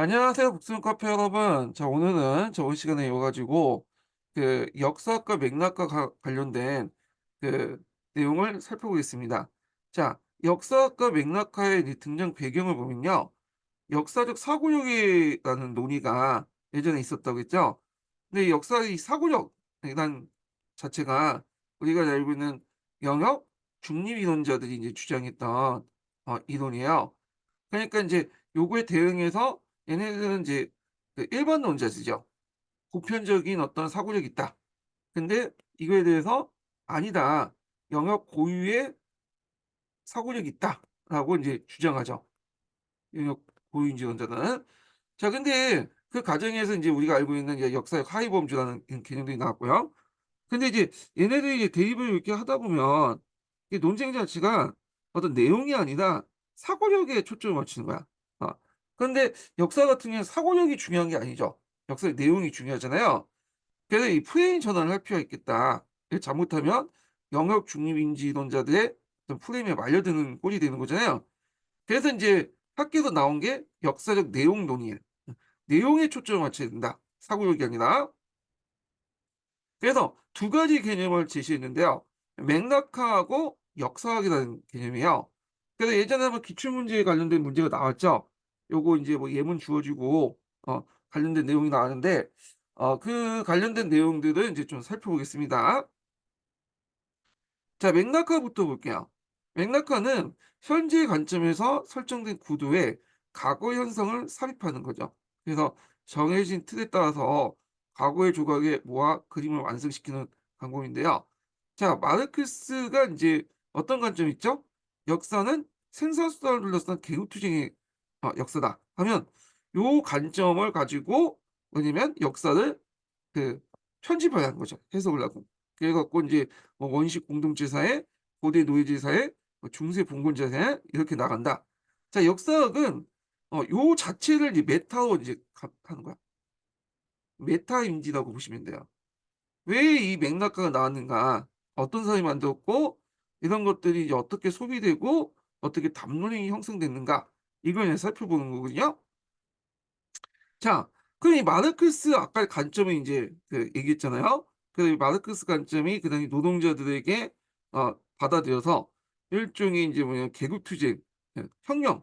안녕하세요, 북스문 카페 여러분. 자, 오늘은 저번 시간에 이어가지고 역사과 맥락과 관련된 그 내용을 살펴보겠습니다. 자, 역사과 맥락화의 이 등장 배경을 보면요. 역사적 사고력이라는 논의가 예전에 있었다고 했죠. 근데 이 역사의 사고력이란 자체가 우리가 잘 알고 있는 영역 중립 이론자들이 이제 주장했던 이론이에요. 그러니까 이제 요거에 대응해서 얘네들은 이제 일반론자들이죠. 보편적인 어떤 사고력이 있다. 근데 이거에 대해서 "아니다. 영역 고유의 사고력이 있다."라고 인제 주장하죠, 영역 고유인지론자는. 자, 근데 그 과정에서 인제 우리가 알고 있는 이제 역사적 하위 범주라는 개념들이 나왔고요. 근데 이제 얘네들이 이제 대립을 이렇게 하다 보면 이 논쟁 자체가 어떤 내용이 아니라 사고력에 초점을 맞추는 거야. 어. 그런데 역사 같은 경우는 사고력이 중요한 게 아니죠. 역사의 내용이 중요하잖아요. 그래서 이 프레임 전환을 할 필요가 있겠다. 이게 잘못하면 영역 중립인지론자들의 어떤 프레임에 말려드는 꼴이 되는 거잖아요. 그래서 인제 학계에서 나온 게 역사적 내용 논의예요. 내용에 초점을 맞춰야 된다, 사고력이 아니라. 그래서 두 가지 개념을 제시했는데요. 맥락화하고 역사학이라는 개념이에요. 그래서 예전에 한번 기출문제에 관련된 문제가 나왔죠. 요거 인제 뭐 예문 주어지고 관련된 내용이 나왔는데 그 관련된 내용들을 인제 좀 살펴보겠습니다. 자, 맥락화부터 볼게요. 맥락화는 현재 관점에서 설정된 구도에 과거 현상을 삽입하는 거죠. 그래서 정해진 틀에 따라서 과거의 조각에 모아 그림을 완성시키는 방법인데요. 자, 마르크스가 이제 어떤 관점이 있죠? 역사는 생사수단을 둘러싼 계급투쟁의 역사다 하면, 요 관점을 가지고 뭐냐면 역사를 그 편집을 하는 거죠, 해석을 하고. 그래 갖고 인제 뭐 원시 공동체 사회, 고대 노예제 사회, 뭐 중세 봉건제 사회 이렇게 나간다. 자, 역사학은 요 자체를 이제 메타로 이제 하는 거야. 메타인지라고 보시면 돼요. 왜 이 맥락화가 나왔는가? 어떤 사람이 만들었고 이런 것들이 이제 어떻게 소비되고 어떻게 담론이 형성됐는가? 이걸 이제 살펴보는 거거든요. 자, 그럼 이 마르크스 아까 관점을 인제 얘기했잖아요. 그 마르크스 관점이 그다음에 노동자들에게 받아들여서 일종의 인제 뭐냐 계급투쟁, 혁명의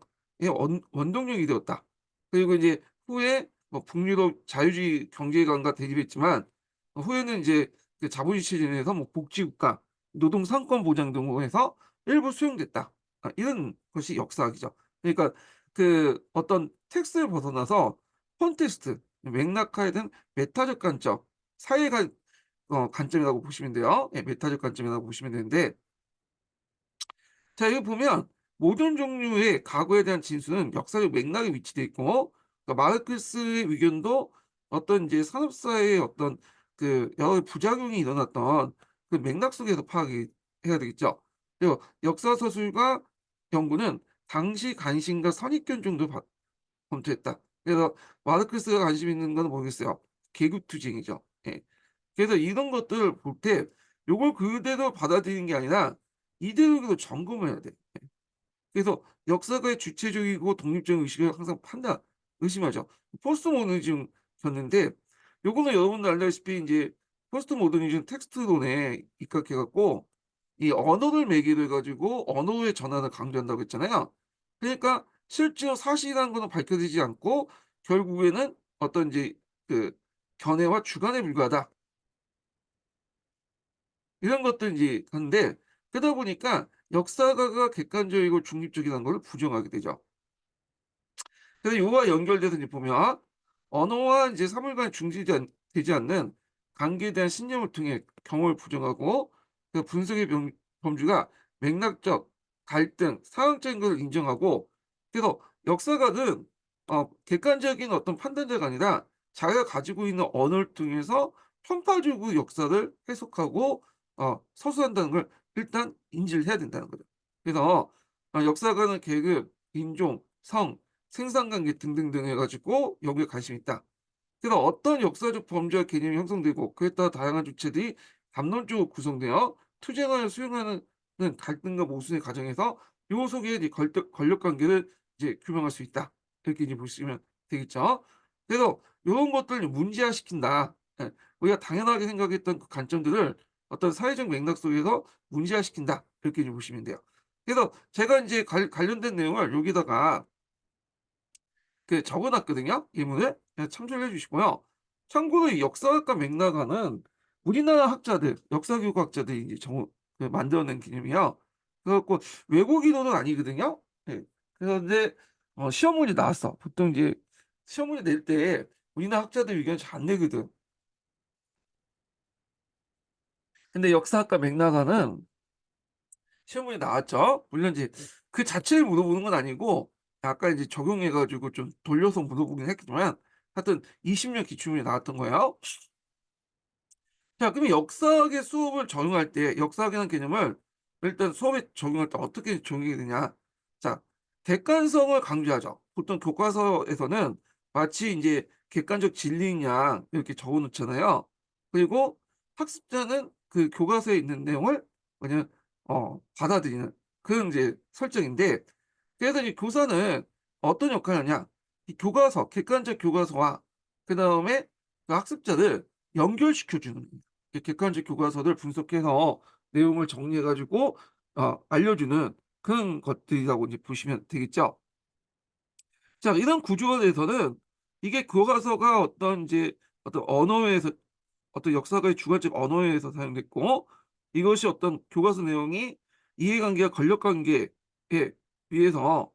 원동력이 되었다. 그리고 이제 후에 뭐 북유럽 자유주의 경제관과 대립했지만 후에는 이제 그 자본주의 체제 내에서 뭐 복지국가, 노동 상권 보장 등으로 해서 일부 수용됐다. 이런 것이 역사학이죠. 그러니까 그 어떤 텍스트를 벗어나서 콘텍스트, 맥락화에 대한 메타적 관점, 사회가 관점이라고 보시면 돼요. 예, 메타적 관점이라고 보시면 되는데, 자, 여기 보면 모든 종류의 과거에 대한 진술은 역사적 맥락에 위치돼 있고, 그러니까 마르크스의 의견도 어떤 이제 산업사회의 어떤 여러 부작용이 일어났던 그 맥락 속에서 파악이 해야 되겠죠. 그리고 역사 서술과 연구는 당시 관심과 선입견 정도 검토했다. 그래서 마르크스가 관심 있는 건 모르겠어요. 계급투쟁이죠. 예. 그래서 이런 것들을 볼 때 요걸 그대로 받아들이는 게 아니라 이데올로기로 점검을 해야 돼. 그래서 역사가의 주체적이고 독립적인 의식을 항상 의심하죠. 포스트 모더니즘 였는데 요거는 여러분도 알다시피 인제 포스트 모더니즘 텍스트론에 입각해 갖고 이 언어를 매개로 해 가지고 언어의 전환을 강조한다고 했잖아요. 그러니까 실제로 사실이라는 거는 밝혀지지 않고 결국에는 어떤 이제 그 견해와 주관에 불과하다. 이런 것들 인제 하는데, 그러다 보니까 역사가가 객관적이고 중립적이라는 걸 부정하게 되죠. 그래서 요와 연결돼서 이제 보면 언어와 이제 사물간에 중지되지 되지 않는 관계에 대한 신념을 통해 경험을 부정하고 그 분석의 범주가 맥락적, 갈등, 상황적인 걸 인정하고, 그래서 역사가는 객관적인 어떤 판단자가 아니라 자기가 가지고 있는 언어를 통해서 편파적으로 역사를 해석하고 서술한다는 걸 일단 인지를 해야 된다는 거죠. 그래서 역사가는 계급, 인종, 성, 생산관계 등등등 해 가지고 연구에 관심이 있다. 그래서 어떤 역사적 범죄와 개념이 형성되고 그에 따라 다양한 주체들이 담론적으로 구성되어 투쟁하여 수용하는 갈등과 모순의 과정에서 요 속에 이제 권력 관계를 이제 규명할 수 있다. 이렇게 이제 보시면 되겠죠. 그래서 요런 것들을 문제화시킨다. 예. 우리가 당연하게 생각했던 그 관점들을 어떤 사회적 맥락 속에서 문제화시킨다. 이렇게 좀 보시면 돼요. 그래서 제가 인제 관련된 내용을 여기다가 적어 놨거든요, 예문을. 예, 참조를 해 주시고요. 참고로 이 역사학과 맥락화는 우리나라 학자들, 역사교과학자들이 이제 만들어 낸 개념이에요. 그래 갖고 외국 인원은 아니거든요. 예. 그래서 인제 시험 문제 나왔어. 보통 이제 시험 문제 낼 때 우리나라 학자들 의견을 잘 안 내거든. 근데 역사학과 맥락화는 시험 문제 나왔죠. 물론 이제 그 자체를 물어보는 건 아니고 약간 이제 적용해 가지고 좀 돌려서 물어보긴 했지만 하여튼 20년 기출문제 나왔던 거예요. 자, 그러면 역사학의 수업을 적용할 때 역사학이라는 개념을 일단 수업에 적용할 때 어떻게 적용이 되냐. 자, 객관성을 강조하죠. 보통 교과서에서는 마치 인제 객관적 진리인 양 이렇게 적어 놓잖아요. 그리고 학습자는 그 교과서에 있는 내용을 뭐냐면 받아들이는 그런 이제 설정인데, 그래서 이 교사는 어떤 역할을 하냐. 이 교과서, 객관적 교과서와 그다음에 그 학습자를 연결시켜 주는 겁니다. 이 객관적 교과서를 분석해서 내용을 정리해 가지고 알려주는 그런 것들이라고 이제 보시면 되겠죠. 자, 이런 구조에 대해서는 이게 교과서가 어떤 이제 어떤 언어에서 어떤 역사가의 주관적 언어에 의해서 사용됐고, 이것이 어떤 교과서 내용이 이해관계와 권력관계에 의해서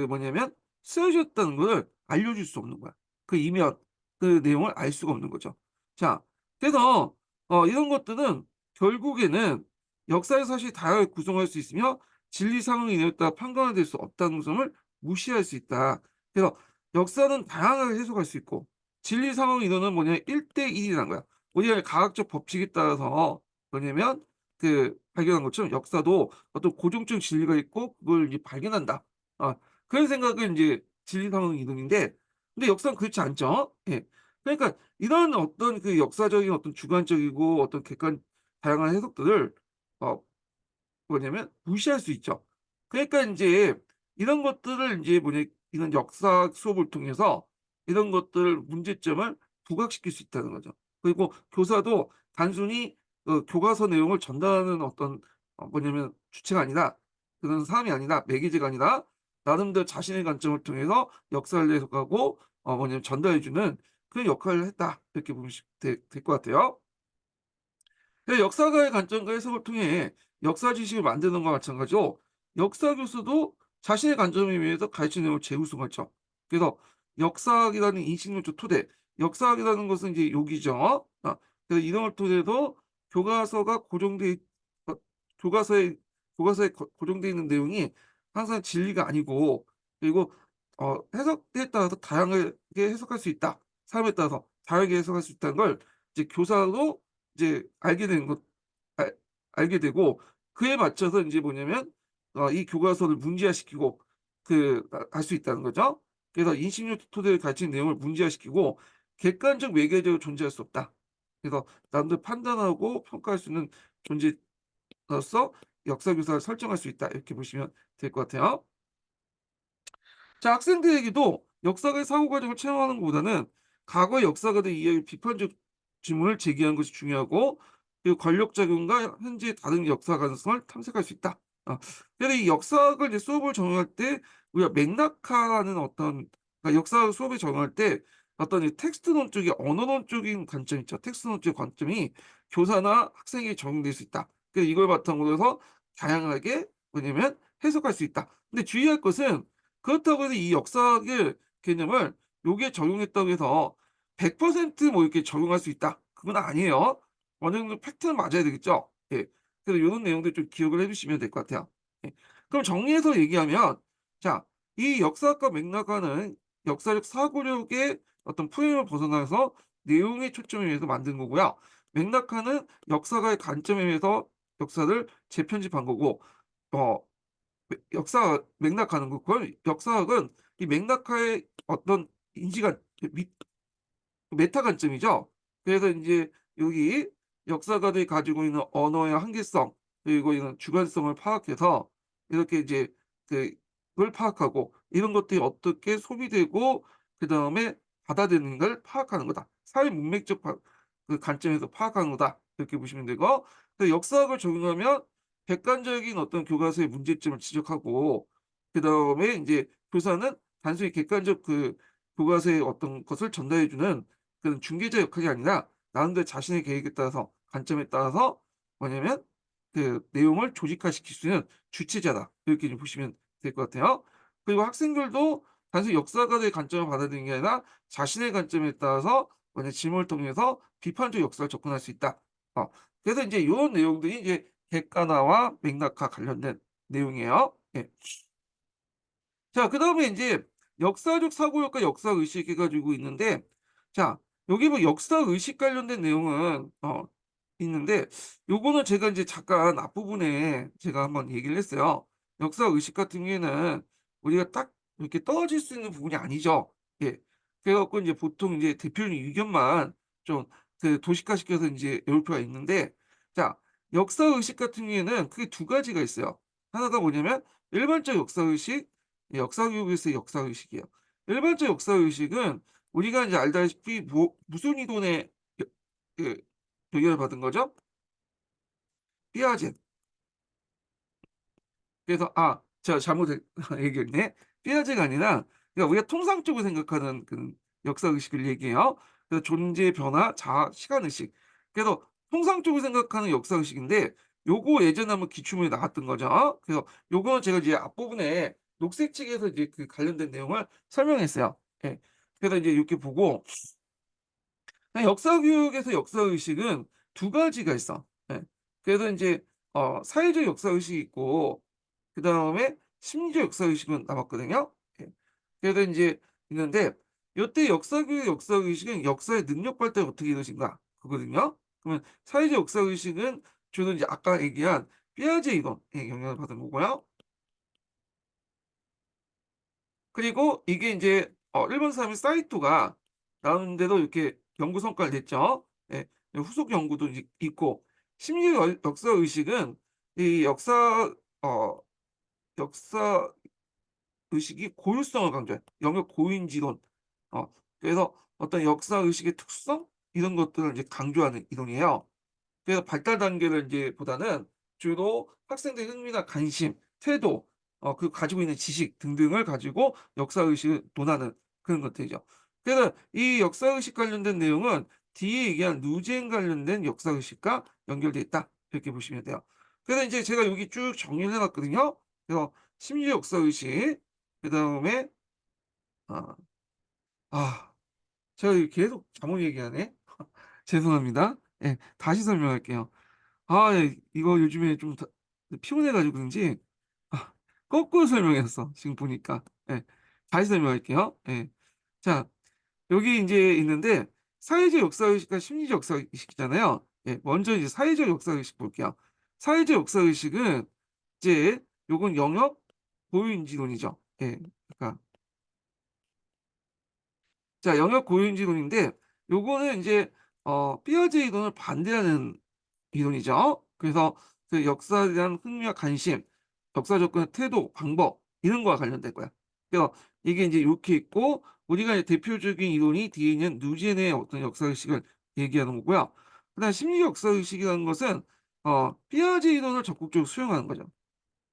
뭐냐면 쓰여졌다는 것을 알려줄 수 없는 거야. 그 이면, 그 내용을 알 수가 없는 거죠. 자, 그래서 이런 것들은 결국에는 역사의 사실이 다양하게 구성할 수 있으며 진리 상황에 인해 따라 판단될 수 없다는 점을 무시할 수 있다. 그래서 역사는 다양하게 해석할 수 있고 진리 상황 인원은 뭐냐면 1대 1이라는 거야. 우리가 과학적 법칙에 따라서 뭐냐면 발견한 것처럼 역사도 어떤 고정적 진리가 있고 그걸 이제 발견한다. 아, 그런 생각은 인제 진리 상황 이동인데, 근데 역사는 그렇지 않죠. 예. 그러니까 이런 어떤 역사적인 어떤 주관적이고 어떤 다양한 해석들을 어 뭐냐면 무시할 수 있죠. 그러니까 인제 이런 것들을 인제 이런 역사 수업을 통해서 이런 것들 문제점을 부각시킬 수 있다는 거죠. 그리고 교사도 단순히 교과서 내용을 전달하는 어떤 주체가 아니라, 그런 사람이 아니라, 매개체가 아니라 나름대로 자신의 관점을 통해서 역사를 해석하고 전달해 주는 그런 역할을 했다. 이렇게 보면 될 것 같아요. 역사가의 관점과 해석을 통해 역사 지식을 만드는 것과 마찬가지로 역사 교수도 자신의 관점에 의해서 가르치는 내용을 재구성하죠. 그래서 역사학이라는 인식론적 토대, 역사학이라는 것은 이제 욕이죠. 그래서 이런 걸 토대로 교과서가 고정돼 있 어 교과서에 고정돼 있는 내용이 항상 진리가 아니고, 그리고 해석에 따라서 다양하게 해석할 수 있다. 사람에 따라서 다르게 해석할 수 있다는 걸 이제 교사도 이제 알 알게 되고, 그에 맞춰서 인제 이 교과서를 문제화시키고 할 수 있다는 거죠. 그래서 인식률 토대로 가르치는 내용을 문제화시키고 객관적 매개적으로 존재할 수 없다. 그래서 남들 판단하고 평가할 수 있는 존재로서 역사 교사를 설정할 수 있다. 이렇게 보시면 될 것 같아요. 자, 학생들에게도 역사의 사고 과정을 체험하는 것보다는 과거의 역사가의 이야기 비판적 질문을 제기하는 것이 중요하고, 그리고 권력 작용과 현재의 다른 역사 가능성을 탐색할 수 있다. 그래서 이 역사학을 이제 수업을 적용할 때 우리가 맥락화하는 그러니까 역사 수업에 적용할 때 어떤 이 텍스트론 쪽의 언어론적인 관점 있죠. 텍스트론적인 관점이 교사나 학생에게 적용될 수 있다. 그래서 이걸 바탕으로 해서 다양하게 해석할 수 있다. 근데 주의할 것은, 그렇다고 해서 이 역사학의 개념을 요게 적용했다고 해서 100% 이렇게 적용할 수 있다, 그건 아니에요. 어느 정도 팩트는 맞아야 되겠죠. 예. 그래서 요런 내용들 좀 기억을 해 두시면 될 것 같아요. 예. 그럼 정리해서 얘기하면, 자, 이 역사학과 맥락화는 역사적 사고력의 어떤 프레임을 벗어나서 내용의 초점에 의해서 만든 거고요. 맥락화는 역사가의 관점에 의해서 역사를 재편집한 거고, 어 역사 맥락하는 거, 그건 역사학은 이 맥락화의 어떤 인지관 메타 관점이죠. 그래서 인제 여기 역사가들이 가지고 있는 언어의 한계성, 그리고 이런 주관성을 파악해서 이렇게 이제 그걸 파악하고 이런 것들이 어떻게 소비되고 그다음에 받아들이는 걸 파악하는 거다. 사회 문맥적 그 관점에서 파악하는 거다. 이렇게 보시면 되고, 그 역사학을 적용하면 객관적인 어떤 교과서의 문제점을 지적하고, 그다음에 이제 교사는 단순히 객관적 그 교과서의 어떤 것을 전달해 주는 그런 중개자 역할이 아니라 나름대로 자신의 계획에 따라서 관점에 따라서 뭐냐면 그 내용을 조직화시킬 수 있는 주체자다. 이렇게 좀 보시면 될 것 같아요. 그리고 학생들도 단순히 역사가의 관점을 받아들이는 게 아니라 자신의 관점에 따라서 뭐냐 질문을 통해서 비판적 역사를 접근할 수 있다. 그래서 이제 요런 내용들이 이제 객관화와 맥락화 관련된 내용이에요. 예. 자, 그다음에 인제 역사적 사고력과 역사의식 해 가지고 있는데, 자, 여기 뭐 역사의식 관련된 내용은 있는데, 요거는 제가 인제 잠깐 앞부분에 제가 한번 얘기를 했어요. 역사의식 같은 경우에는 우리가 딱 이렇게 떨어질 수 있는 부분이 아니죠. 예. 그래 갖고 인제 보통 인제 대표적인 의견만 좀 그 도식화시켜서 인제 외울 필요가 있는데, 자, 역사의식 같은 경우에는 크게 두 가지가 있어요. 하나가 뭐냐면 일반적 역사의식, 역사 교육에서의 역사 의식이에요. 일반적 역사 의식은 우리가 이제 알다시피 무슨 이론에 그 영향을 받은 거죠? 삐아제. 그래서 제가 잘못 얘기했네. 삐아제가 아니라 그러니까 우리가 통상적으로 생각하는 그 역사 의식을 얘기해요. 그래서 존재, 변화, 자아, 시간 의식. 그래서 통상적으로 생각하는 역사 의식인데, 요거 예전에 한번 기출문에 나왔던 거죠. 그래서 요거는 제가 이제 앞부분에 녹색 책에서 이제 그 관련된 내용을 설명했어요. 예. 그래서 이제 이렇게 보고, 역사 교육에서 역사 의식은 두 가지가 있어. 예. 그래서 인제 사회적 역사 의식이 있고, 그다음에 심리적 역사 의식은 남았거든요. 예. 그래서 인제 있는데, 요때 역사 교육 역사 의식은 역사의 능력 발달이 어떻게 이루어진가 그거거든요. 그러면 사회적 역사 의식은 주로 이제 아까 얘기한 피아제 이론에 영향을 받은 거고요. 그리고 이게 인제 일본 사람인 사이토가 나오는데도 이렇게 연구 성과를 냈죠. 예. 후속 연구도 이제 있고, 심리 역사 의식은 이 어 역사 의식이 고유성을 강조해. 영역 고인지론. 그래서 어떤 역사 의식의 특성 이런 것들을 이제 강조하는 이론이에요. 그래서 발달 단계를 인제 보다는 주로 학생들의 흥미나 관심, 태도, 그 가지고 있는 지식 등등을 가지고 역사 의식을 논하는 그런 것들이죠. 그래서 이 역사 의식 관련된 내용은 뒤에 얘기한 누젠 관련된 역사 의식과 연결돼 있다. 이렇게 보시면 돼요. 그래서 인제 제가 여기 쭉 정리를 해 놨거든요. 그래서 심리 역사 의식, 그다음에 아 제가 이거 계속 잘못 얘기하네. 죄송합니다. 예. 다시 설명할게요. 예. 이거 요즘에 좀 피곤해 가지고 그런지 아 거꾸로 설명했어 지금 보니까. 예. 다시 설명할게요. 예. 자, 여기 인제 있는데 사회적 역사의식과 심리적 역사의식이잖아요. 예. 먼저 이제 사회적 역사의식 볼게요. 사회적 역사의식은 이제 요건 영역 고유인지론이죠. 예. 그러니까 자, 영역 고유인지론인데 요거는 인제 피아제 이론을 반대하는 이론이죠. 그래서 그 역사에 대한 흥미와 관심, 역사 접근의 태도, 방법 이런 거와 관련된 거야. 그래서 이게 인제 요렇게 있고, 우리가 이제 대표적인 이론이 뒤에 있는 누젠의 어떤 역사의식을 얘기하는 거고요. 그다음에 심리 역사의식이라는 것은 피아제 이론을 적극적으로 수용하는 거죠.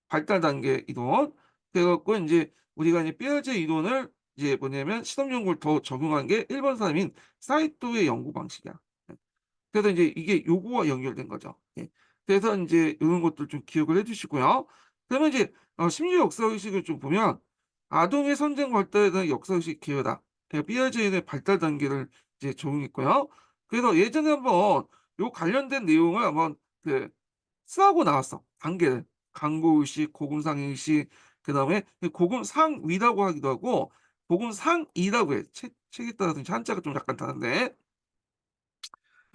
발달 단계 이론. 그래 갖고 인제 우리가 이제 피아제 이론을 이제 뭐냐면 실험 연구를 더 적용한 게 일본 사람인 사이토의 연구 방식이야. 예. 그래서 인제 이게 요거와 연결된 거죠. 예. 그래서 인제 요런 것들 좀 기억을 해 두시고요. 그러면 이제 심리 역사의식을 좀 보면 아동의 선정 발달에 대한 역사의식 기여다. 피아제의 발달 단계를 이제 적용했고요. 그래서 예전에 한번 요 관련된 내용을 한번 그 쓰하고 나왔어, 단계를. 강고의식, 고금상의식, 그다음에 고금상위라고 하기도 하고 고금상이라고 해. 책에 따라서 한자가 좀 약간 다른데.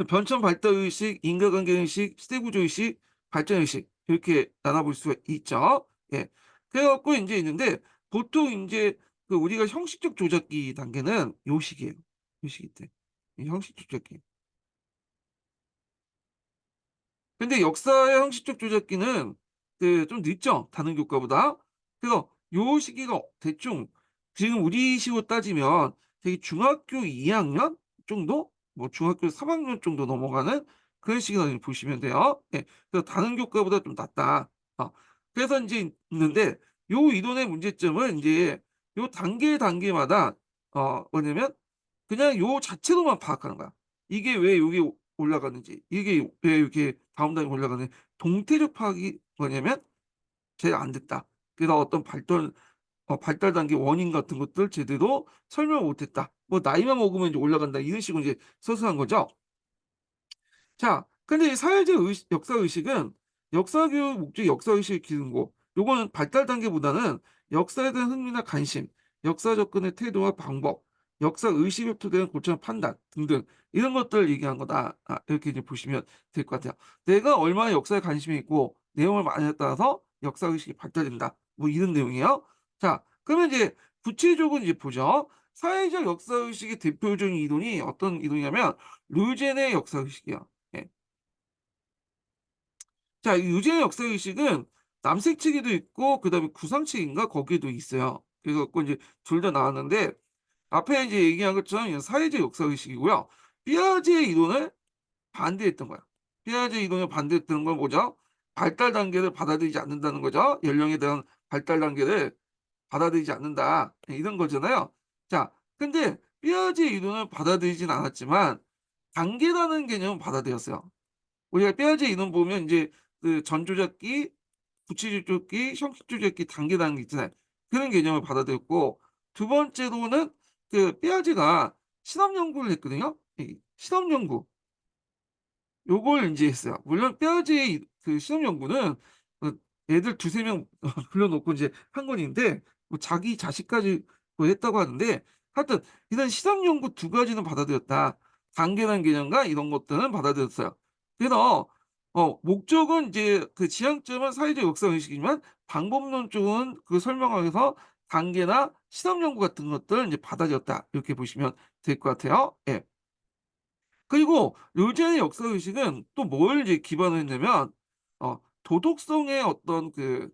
변천 발달 의식, 인과관계 의식, 시대 구조 의식, 발전 의식 이렇게 나눠 볼 수가 있죠. 예. 그래 갖고 인제 있는데 보통 인제 그 우리가 형식적 조작기 단계는 요 시기예요. 요 시기 때. 이 형식 조작기. 근데 역사의 형식적 조작기는 그 좀 늦죠, 다른 교과보다. 그래서 요 시기가 대충 지금 우리 시로 따지면 되게 중학교 2학년 정도? 뭐 중학교 3학년 정도 넘어가는 그런 시기라고 보시면 돼요. 예. 그래서 다른 교과보다 좀 낫다. 그래서 인제 있는데 요 이론의 문제점은 인제 요 단계마다 뭐냐면 그냥 요 자체로만 파악하는 거야. 이게 왜 여기 올라가는지, 이게 왜 이렇게 다음 단계로 올라가는지 동태적 파악이 뭐냐면 잘 안 됐다. 그래서 어떤 발달 단계 원인 같은 것들 제대로 설명을 못 했다. 뭐 나이만 먹으면 이제 올라간다. 이런 식으로 이제 서술한 거죠. 자, 근데 이 사회적 역사 의식은 역사 교육 목적이 역사 의식을 기르고 요거는 발달 단계보다는 역사에 대한 흥미나 관심, 역사 접근의 태도와 방법, 역사 의식을 토대로 고치는 판단 등등 이런 것들을 얘기한 거다. 이렇게 이제 보시면 될 것 같아요. 내가 얼마나 역사에 관심이 있고 내용을 많이에 따라서 역사 의식이 발달된다. 뭐 이런 내용이에요. 자, 그러면 이제 구체적으로 이제 보죠. 사회적 역사 의식의 대표적인 이론이 어떤 이론이냐면 류젠의 역사 의식이야. 예. 자, 이 유진의 역사의식은 남색책에도 있고 그다음에 구상책인가 거기에도 있어요. 그래 갖고 인제 둘 다 나왔는데 앞에 이제 얘기한 것처럼 이건 사회적 역사의식이고요. 삐아제의 이론을 반대했던 거야. 삐아제의 이론을 반대했던 건 뭐죠? 발달 단계를 받아들이지 않는다는 거죠. 연령에 대한 발달 단계를 받아들이지 않는다. 이런 거잖아요. 자, 근데 삐아제의 이론을 받아들이진 않았지만 단계라는 개념은 받아들였어요. 우리가 뼈아제 인원 보면 인제 그 전조작기, 부치조작기, 형식조작기 단계 있잖아요. 그런 개념을 받아들였고 두 번째로는 그 뼈아제가 실험 연구를 했거든요. 이 실험 연구. 요걸 인제 했어요. 물론 뼈아제의 그 실험 연구는 애들 두세 명 불러 놓고 인제 한 건인데 뭐 자기 자식까지 뭐 했다고 하는데 하여튼 이런 실험 연구 두 가지는 받아들였다. 단계라는 개념과 이런 것들은 받아들였어요. 그래서 목적은 이제 그 지향점은 사회적 역사 의식이지만 방법론적은 그 설명하기 위해서 단계나 실험 연구 같은 것들을 인제 받아들였다. 이렇게 보시면 될 것 같아요. 예. 그리고 요지의 역사 의식은 또 뭘 이제 기반으로 했냐면 도덕성의 어떤 그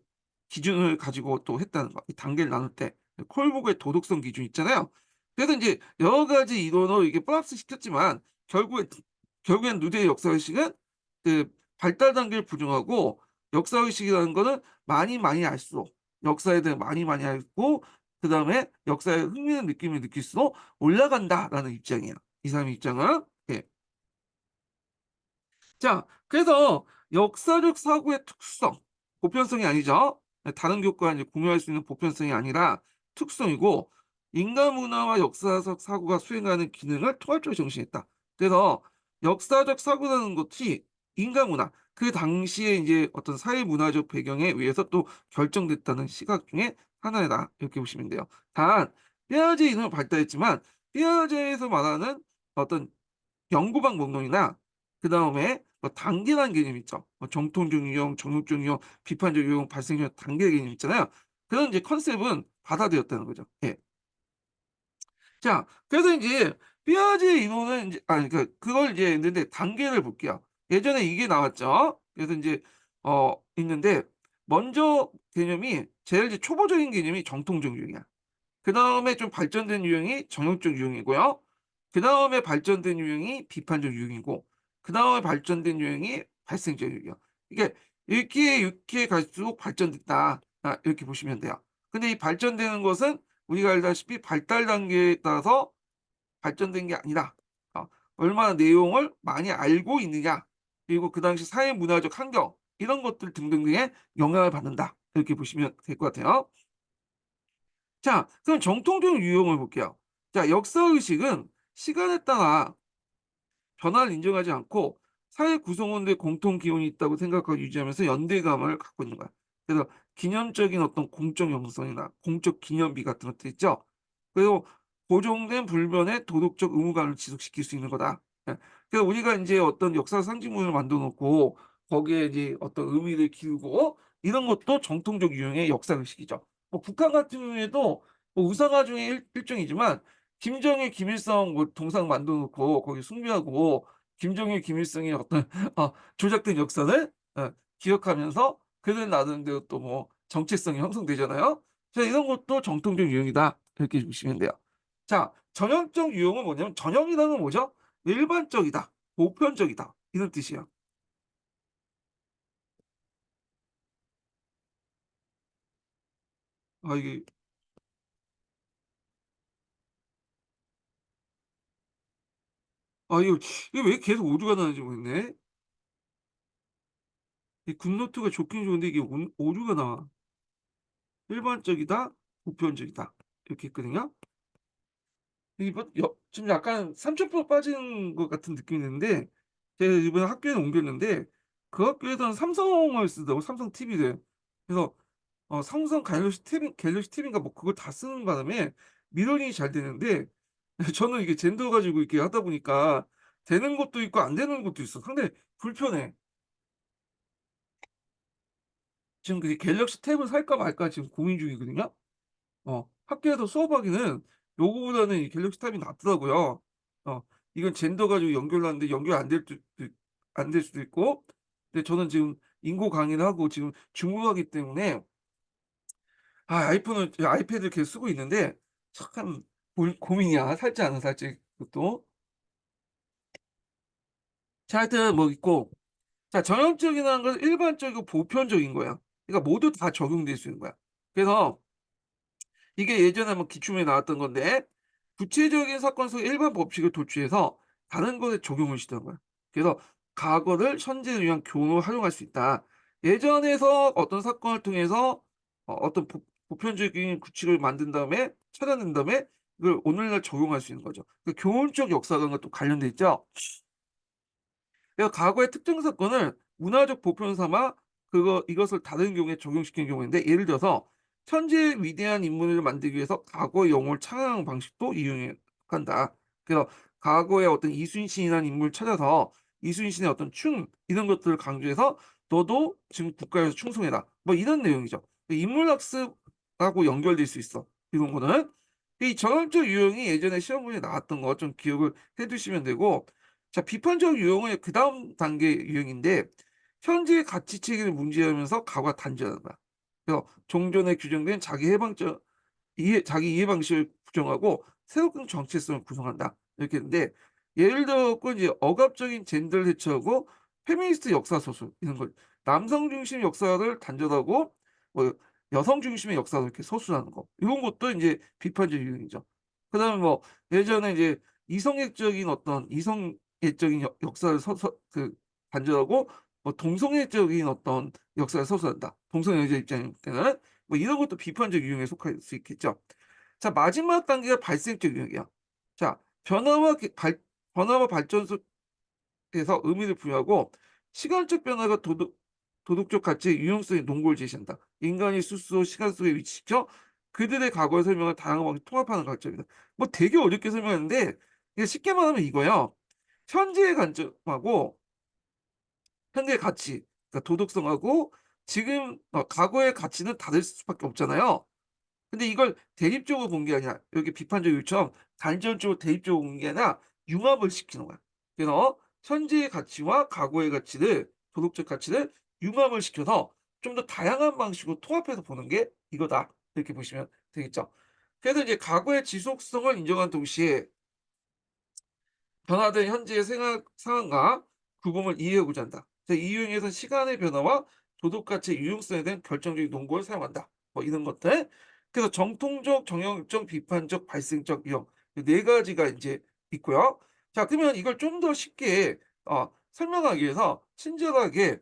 기준을 가지고 또 했다는 거. 이 단계를 나눌 때 콜복의 도덕성 기준 있잖아요. 그래서 인제 여러 가지 이론으로 이게 플러스 시켰지만 결국엔 누대의 역사 의식은 그 발달 단계를 부정하고 역사 의식이라는 거는 많이 알수록 역사에 대해 많이 알고 그다음에 역사에 흥미있는 느낌을 느낄수록 올라간다라는 입장이에요. 이 사람의 입장은. 예. 자, 그래서 역사적 사고의 특성, 보편성이 아니죠. 다른 교과와 이제 공유할 수 있는 보편성이 아니라 특성이고 인간 문화와 역사적 사고가 수행하는 기능을 통합적으로 정신했다. 그래서 역사적 사고라는 것이 인간 문화, 그 당시에 이제 어떤 사회 문화적 배경에 의해서 또 결정됐다는 시각 중에 하나이다. 이렇게 보시면 돼요. 단, 삐아제 이론을 발달했지만 삐아제에서 말하는 어떤 연구방 목론이나 그다음에 뭐 단계라는 개념 있죠. 뭐 정통적 유형, 정육적 유형, 비판적 유형, 발생적 단계 개념 있잖아요. 그런 이제 컨셉은 받아들였다는 거죠. 예. 자, 그래서 인제 삐아제 이론은 인제 그러니까 그걸 이제 했는데 단계를 볼게요. 예전에 이게 나왔죠. 그래서 인제 있는데 먼저 개념이 제일 이제 초보적인 개념이 정통적 유형이야. 그다음에 좀 발전된 유형이 정형적 유형이고요. 그다음에 발전된 유형이 비판적 유형이고 그다음에 발전된 유형이 발생적 유형. 이게 이렇게 갈수록 발전됐다. 이렇게 보시면 돼요. 근데 이 발전되는 것은 우리가 알다시피 발달 단계에 따라서 발전된 게 아니라 얼마나 내용을 많이 알고 있느냐 그리고 그 당시 사회 문화적 환경 이런 것들 등등 등에 영향을 받는다. 이렇게 보시면 될 것 같아요. 자, 그럼 정통적 유형을 볼게요. 자, 역사의식은 시간에 따라 변화를 인정하지 않고 사회 구성원들의 공통 기운이 있다고 생각하고 유지하면서 연대감을 갖고 있는 거야. 그래서 기념적인 어떤 공적 영성이나 공적 기념비 같은 것들 있죠. 그리고 고정된 불변의 도덕적 의무감을 지속시킬 수 있는 거다. 예. 그래서 우리가 인제 어떤 역사 상징물을 만들어 놓고 거기에 이제 어떤 의미를 기르고 이런 것도 정통적 유형의 역사의식이죠. 뭐 북한 같은 경우에도 뭐 우상화 중에 일종이지만 김정일, 김일성 뭐 동상 만들어 놓고 거기 숭배하고 김정일, 김일성의 어떤 조작된 역사를 기억하면서 그들 나름대로 또 뭐 정체성이 형성되잖아요. 자, 이런 것도 정통적 유형이다. 이렇게 보시면 돼요. 자, 전형적 유형은 뭐냐면 전형이라는 건 뭐죠? 일반적이다, 보편적이다 이런 뜻이에요. 아 이게 아 이거 왜 계속 오류가 나는지 모르겠네. 이 굿노트가 좋긴 좋은데 이게 오 오류가 나와. 일반적이다, 보편적이다 이렇게 있거든요. 이게 뭐 지금 약간 30% 빠진 것 같은 느낌이 드는데 제가 이번에 학교에 옮겼는데 그 학교에서는 삼성을 쓰더라고요. 삼성 TV를. 그래서 삼성 갤럭시 팁인가 뭐 그걸 다 쓰는 바람에 미러링이 잘 되는데 저는 이게 젠더 가지고 이렇게 하다 보니까 되는 것도 있고 안 되는 것도 있어. 상당히 불편해. 지금 그 갤럭시 탭을 살까 말까 지금 고민 중이거든요. 학교에서 수업하기는 요거보다는 이 갤럭시 탑이 낫더라고요. 어 이건 젠더 가지고 연결하는데 연결 안 될 수도 있고 근데 저는 지금 인고 강의를 하고 지금 중국어이기 때문에 아이패드를 계속 쓰고 있는데 참 고민이야. 살지 안 살지 그것도. 자 하여튼 뭐 있고 자 전형적이라는 건 일반적이고 보편적인 거야. 그러니까 모두 다 적용될 수 있는 거야. 그래서 이게 예전에 한번 기출문에 나왔던 건데 구체적인 사건 속 일반 법칙을 도출해서 다른 것에 적용을 시도한 거야. 그래서 과거를 현재를 위한 교훈으로 활용할 수 있다. 예전에서 어떤 사건을 통해서 어떤 보편적인 규칙을 만든 다음에 찾아낸 다음에 그걸 오늘날 적용할 수 있는 거죠. 그 교훈적 역사관과 또 관련돼 있죠. 그러니까 과거의 특정 사건을 문화적 보편 삼아 이것을 다른 경우에 적용시키는 경우인데 예를 들어서 현재의 위대한 인물을 만들기 위해서 과거의 영웅을 창안하는 방식도 이용해 한다. 그래서 과거의 어떤 이순신이라는 인물을 찾아서 이순신의 어떤 이런 것들을 강조해서 너도 지금 국가에서 충성해라. 뭐 이런 내용이죠. 인물학습하고 연결될 수 있어. 이런 거는. 이 전형적 유형이 예전에 시험 문제 나왔던 거 좀 기억을 해 두시면 되고 자, 비판적 유형의 그다음 단계 유형인데 현재의 가치 체계를 문제하면서 과거와 단절한다. 그래서 종전에 규정된 자기 이해 방식을 부정하고 새로운 정체성을 구성한다. 이렇게 했는데 예를 들어 이제 억압적인 젠더를 해체하고 페미니스트 역사 소설 이런 걸 남성 중심 역사를 단절하고 뭐 여성 중심의 역사를 이렇게 소술하는 거 이런 것도 이제 비판적 유형이죠. 그다음에 뭐 예전에 이제 이성애적인 역사를 단절하고 뭐 동성애적인 어떤 역사를 서술한다. 동성애자 입장에서는 뭐 이런 것도 비판적 유형에 속할 수 있겠죠. 자, 마지막 단계가 발생적 유형이야. 자, 변화와 발전 속에서 의미를 부여하고 시간적 변화가 도덕적 가치의 유용성의 논골을 제시한다. 인간이 스스로 시간 속에 위치시켜 그들의 과거의 설명을 다양한 방식으로 통합하는 관점이다. 뭐 되게 어렵게 설명하는데 이게 쉽게 말하면 이거예요. 현재의 관점하고 현재의 가치, 그러니까 도덕성하고 지금 과거의 가치는 다를 수밖에 없잖아요. 근데 이걸 대립적으로 본 게 아니라 여기 비판적 요처럼 단전적으로 대립적으로 본 게 아니라 융합을 시키는 거야. 그래서 현재의 가치와 과거의 가치를 도덕적 가치를 융합을 시켜서 좀 더 다양한 방식으로 통합해서 보는 게 이거다. 이렇게 보시면 되겠죠. 그래서 이제 과거의 지속성을 인정한 동시에 변화된 현재의 생활 상황과 구분을 이해하고자 한다. 이 유형에서 시간의 변화와 도덕 가치의 유용성에 대한 결정적인 논거를 사용한다. 뭐 이런 것들. 그래서 정통적, 정형적, 비판적, 발생적 유형 네 가지가 이제 있고요. 자, 그러면 이걸 좀 더 쉽게 설명하기 위해서 친절하게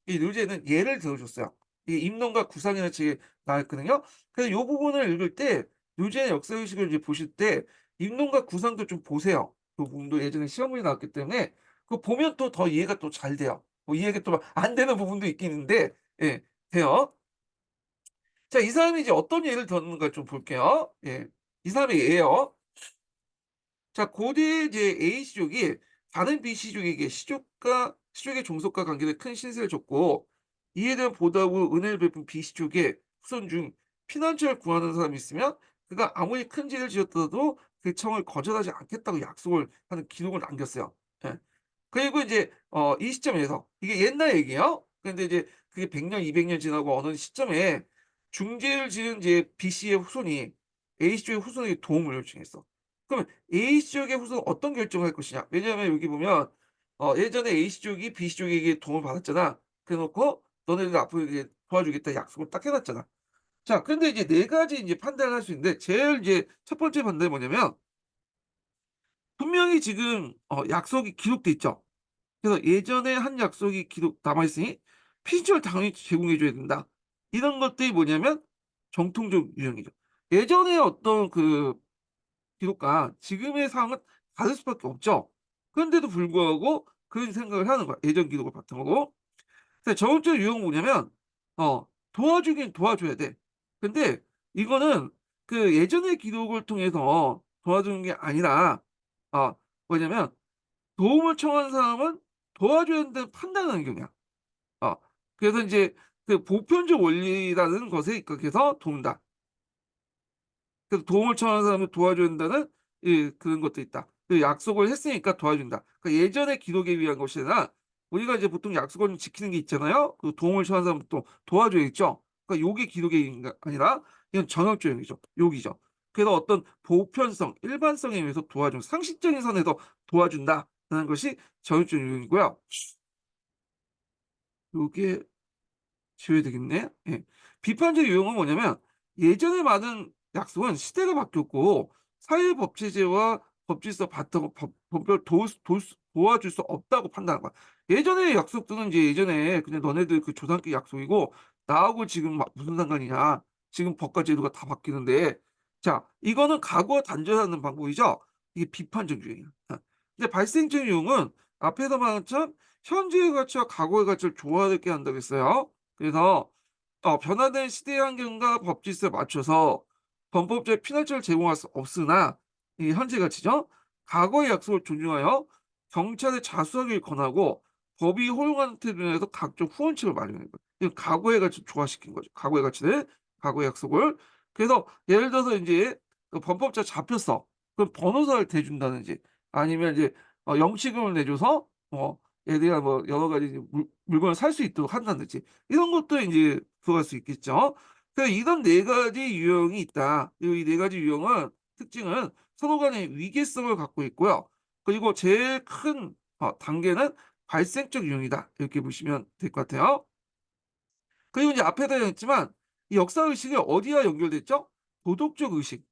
이 노제는 예를 들어줬어요. 이 입론과 구상이라는 책에 나왔거든요. 그래서 이 부분을 읽을 때 노제의 역사의식을 이제 보실 때 입론과 구상도 좀 보세요. 그 부분도 예전에 시험문이 나왔기 때문에 그거 보면 또 더 이해가 또 잘 돼요. 뭐 이해가 또 안 되는 부분도 있긴 있는데 예 돼요. 자 이 사람이 이제 어떤 예를 들었는가 좀 볼게요. 예. 이 사람의 예예요. 자 고대 이제 A씨족이 다른 B씨족에게 시족의 종속과 관계된 큰 신세를 줬고 이에 대한 보답으로 은혜를 베푼 B씨족의 후손 중 피난처를 구하는 사람이 있으면 그가 아무리 큰 죄를 지었더라도 그 청을 거절하지 않겠다고 약속을 하는 기록을 남겼어요. 예. 그리고 이제 이 시점에서 이게 옛날 얘기예요. 근데 이제 그게 100 년, 200년 지나고 어느 시점에 중죄를 지은 이제 B씨의 후손이 A씨의 후손에게 도움을 요청했어. 그러면 A씨족의 후손은 어떤 결정을 할 것이냐. 왜냐하면 여기 보면 예전에 A씨족이 B씨족에게 도움을 받았잖아. 그래 놓고 "너네들 앞으로 이제 도와주겠다." 약속을 딱 해 놨잖아. 자 근데 이제 네 가지 인제 판단을 할 수 있는데 제일 이제 첫 번째 판단이 뭐냐면 분명히 지금 약속이 기록돼 있죠. 그래서 예전에 한 약속이 기록 남아 있으니 피지를 당연히 제공해 줘야 된다. 이런 것들이 뭐냐면 정통적 유형이죠. 예전에 어떤 그 기록과 지금의 상황은 다를 수밖에 없죠. 그런데도 불구하고 그런 생각을 하는 거야, 예전 기록을 바탕으로. 근데 저울적 유형은 뭐냐면 도와주긴 도와줘야 돼. 근데 이거는 그 예전의 기록을 통해서 도와주는 게 아니라 어 뭐냐면 도움을 청한 사람은 도와줘야 된다는 판단하는 경우야. 어 그래서 인제 그 보편적 원리라는 것에 입각해서 돕는다. 그래서 도움을 청하는 사람을 도와줘야 된다는 그런 것도 있다. 그 약속을 했으니까 도와준다. 그러니까 예전의 기록에 위한 것이 아니라 우리가 이제 보통 약속을 지키는 게 있잖아요. 그 도움을 청하는 사람을 또 도와줘야겠죠. 그러니까 요게 기록의 의미가 아니라 이건 전형적 용이죠. 욕이죠. 그래서 어떤 보편성, 일반성에 의해서 도와준 상식적인 선에서 도와준다라는 것이 전형적 용이고요. 요게 지워야 되겠네. 예. 비판적 유형은 뭐냐면 예전에 많은 약속은 시대가 바뀌었고 사회 법 체제와 법질서 바탕 법을 도와줄 수 없다고 판단한 거야. 예전의 약속들은 이제 예전에 그냥 너네들 그 조상끼리 약속이고 나하고 지금 무슨 상관이냐. 지금 법과 제도가 다 바뀌는데 자 이거는 과거 단절하는 방법이죠. 이게 비판적 유형이야. 근데 발생적 유형은 앞에서 말한 것처럼 현재의 가치와 과거의 가치를 조화롭게 한다고 했어요. 그래서 변화된 시대 환경과 법 질서에 맞춰서 범법자의 피날처를 제공할 수 없으나 이 현재 가치죠. 과거의 약속을 존중하여 경찰에 자수하기를 권하고 법이 허용하는 태도에 대해서 각종 후원책을 마련하는 거예요. 이건 과거의 가치를 조화시킨 거죠. 과거의 가치를, 과거의 약속을. 그래서 예를 들어서 인제 그 범법자 잡혔어. 그럼 변호사를 대준다든지 아니면 이제 영치금을 내줘서 얘네가 뭐 여러 가지 이제 물건을 살 수 있도록 한다든지 이런 것도 인제 들어갈 수 있겠죠. 그래서 이런 네 가지 유형이 있다. 이 네 가지 유형은 특징은 서로 간의 위계성을 갖고 있고요. 그리고 제일 큰 단계는 발생적 유형이다. 이렇게 보시면 될 것 같아요. 그리고 이제 앞에도 했지만 이 역사 의식이 어디와 연결돼 있죠? 도덕적 의식.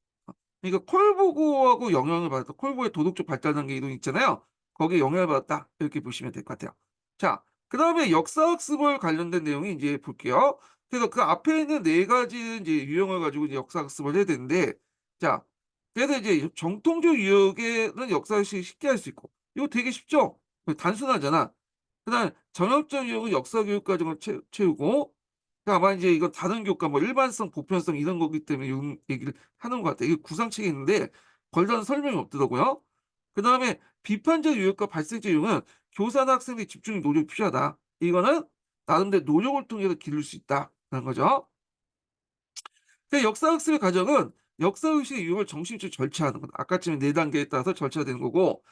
그러니까 콜보고하고 영향을 받았다. 콜보의 도덕적 발달 단계 이론 있잖아요. 거기에 영향을 받았다. 이렇게 보시면 될 것 같아요. 자, 그다음에 역사학습을 관련된 내용이 이제 볼게요. 그래서 그 앞에 있는 네 가지 이제 유형을 가지고 이제 역사학습을 해야 되는데 자, 그래서 이제 정통적 유형에는 역사학습이 쉽게 할 수 있고 이거 되게 쉽죠? 단순하잖아. 그다음에 전형적 유형은 역사 교육 과정을 채우고 그러니까 아마 인제 이건 다른 교과 뭐 일반성, 보편성 이런 거기 때문에 요 얘기를 하는 것 같아요. 이게 구상책에 있는데 별다른 설명이 없더라고요. 그다음에 비판적 유형과 발생적 유형은 교사나 학생들의 집중력, 노력이 필요하다. 이거는 나름대로 노력을 통해서 기를 수 있다라는 거죠. 그 역사학습의 과정은 역사의식의 유형을 정신적으로 절차하는 거다. 아까처럼 4 단계에 따라서 절차가 되는 거고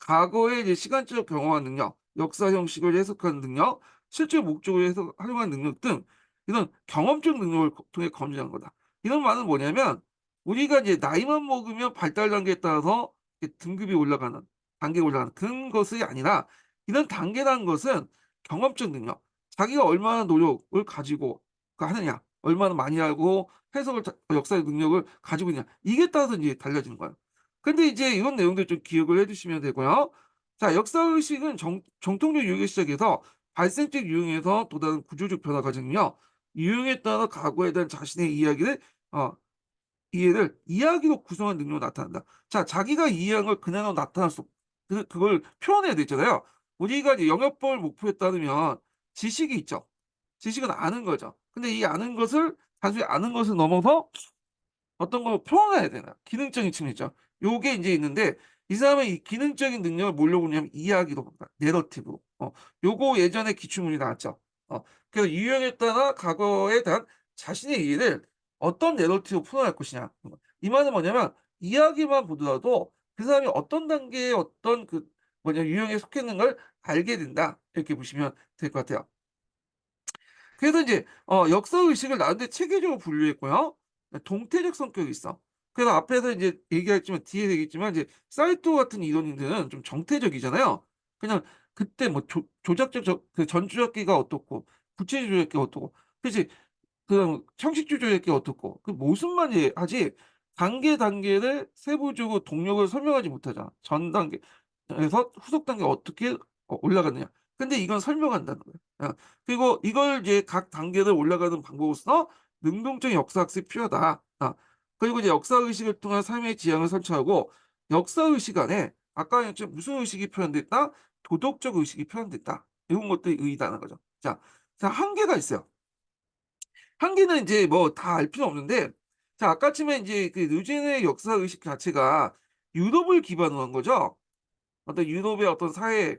과거의 이제 시간적 경험한 능력, 역사 형식을 해석하는 능력, 실제 목적을 활용하는 능력 등 이런 경험적 능력을 통해 검증한 거다. 이런 말은 뭐냐면 우리가 이제 나이만 먹으면 발달 단계에 따라서 등급이 올라가는 단계가 올라가는 그런 것이 아니라 이런 단계라는 것은 경험적 능력, 자기가 얼마나 노력을 가지고 하느냐, 얼마나 많이 알고 해석을 역사의 능력을 가지고 있냐 이게 따라서 인제 달라지는 거예요. 근데 이제 이런 내용들 좀 기억을 해 두시면 되고요. 자 역사의식은 정통적 유형에 시작해서 발생적 유형에서 또 다른 구조적 변화 과정이며 유형에 따라 과거에 대한 자신의 이해를 이야기로 구성하는 능력으로 나타난다. 자 자기가 이해한 걸 그대로 나타날 수 그걸 표현해야 되잖아요. 우리가 이제 영역법을 목표에 따르면 지식이 있죠. 지식은 아는 거죠. 근데 이 아는 것을 단순히 아는 것을 넘어서 어떤 걸 표현해야 되나 기능적인 측면이죠. 요게 인제 있는데 이 사람의 이 기능적인 능력을 뭘로 보냐면 이야기로 본다. 내러티브로. 요거 예전에 기출문이 나왔죠. 그래서 유형에 따라 과거에 대한 자신의 이해를 어떤 내러티브로 풀어갈 것이냐. 이 말은 뭐냐면 이야기만 보더라도 그 사람이 어떤 단계의 어떤 그 유형에 속해 있는 걸 알게 된다. 이렇게 보시면 될 것 같아요. 그래서 인제 역사 의식을 나름대로 체계적으로 분류했고요. 동태적 성격이 있어. 그래서 앞에서 이제 얘기했지만 뒤에 얘기했지만 이제 사이토 같은 이론인들은 좀 정태적이잖아요. 그냥 그때 뭐 조작적 그 전조작기가 어떻고 부채 조작기가 어떻고 그지 그다음 형식주 조작기가 어떻고 그 모습만 하지 단계를 세부적으로 동력을 설명하지 못하잖아. 전 단계에서 후속 단계 어떻게 올라갔느냐. 근데 이건 설명한다는 거야. 그리고 이걸 이제 각 단계를 올라가는 방법으로서 능동적 역사학습이 필요하다. 그리고 이제 역사의식을 통한 삶의 지향을 설치하고 역사의식 안에 아까 했지만 무슨 의식이 표현됐다? 도덕적 의식이 표현됐다. 이런 것들이 의의다는 거죠. 자, 한계가 있어요. 한계는 이제 뭐 다 알 필요 없는데, 자, 아까쯤에 이제 그 누진의 역사의식 자체가 유럽을 기반으로 한 거죠. 어떤 유럽의 어떤 사회,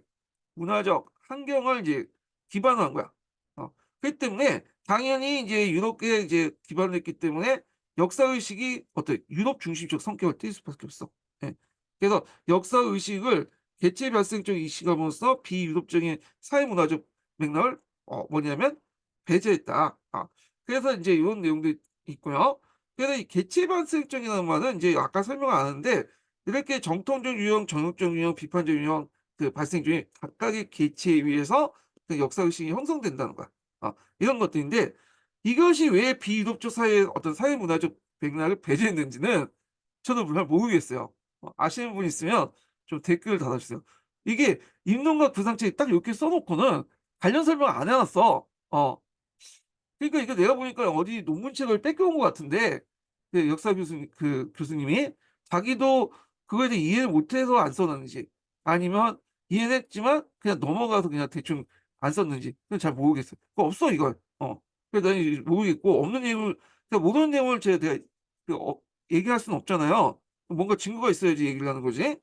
문화적 환경을 이제 기반으로 한 거야. 그렇기 때문에 당연히 이제 유럽에 이제 기반을 했기 때문에 역사의식이 어떤 유럽 중심적 성격을 띨 수밖에 없어. 예. 그래서 역사의식을 개체 발생적 이식함으로써 비유럽적인 사회문화적 맥락을 뭐냐면 배제했다. 그래서 이제 이런 내용도 있고요. 그래서 이 개체 발생적이라는 말은 이제 아까 설명 안 하는데 이렇게 정통적 유형, 정역적 유형, 비판적 유형 그 발생 중에 각각의 개체에 의해서 그 역사의식이 형성된다는 거야. 이런 것들인데 이것이 왜 비유럽적 사회의 어떤 사회문화적 맥락을 배제했는지는 저도 물론 모르겠어요. 아시는 분 있으면 좀 댓글 달아주세요. 이게 인론과 구상책에 딱 이렇게 써놓고는 관련 설명 안 해놨어. 그러니까 이거 내가 보니까 어디 논문책을 뺏겨온 것 같은데 그 역사 교수님이 자기도 그거에 대해 이해를 못해서 안 썼는지 아니면 이해는 했지만 그냥 넘어가서 그냥 대충 안 썼는지 그건 잘 모르겠어요. 그거 없어 이걸. 그래서 나는 이제 모르겠고 없는 내용을 그러니까 모르는 내용을 제가 그, 얘기할 수는 없잖아요. 뭔가 증거가 있어야지 얘기를 하는 거지.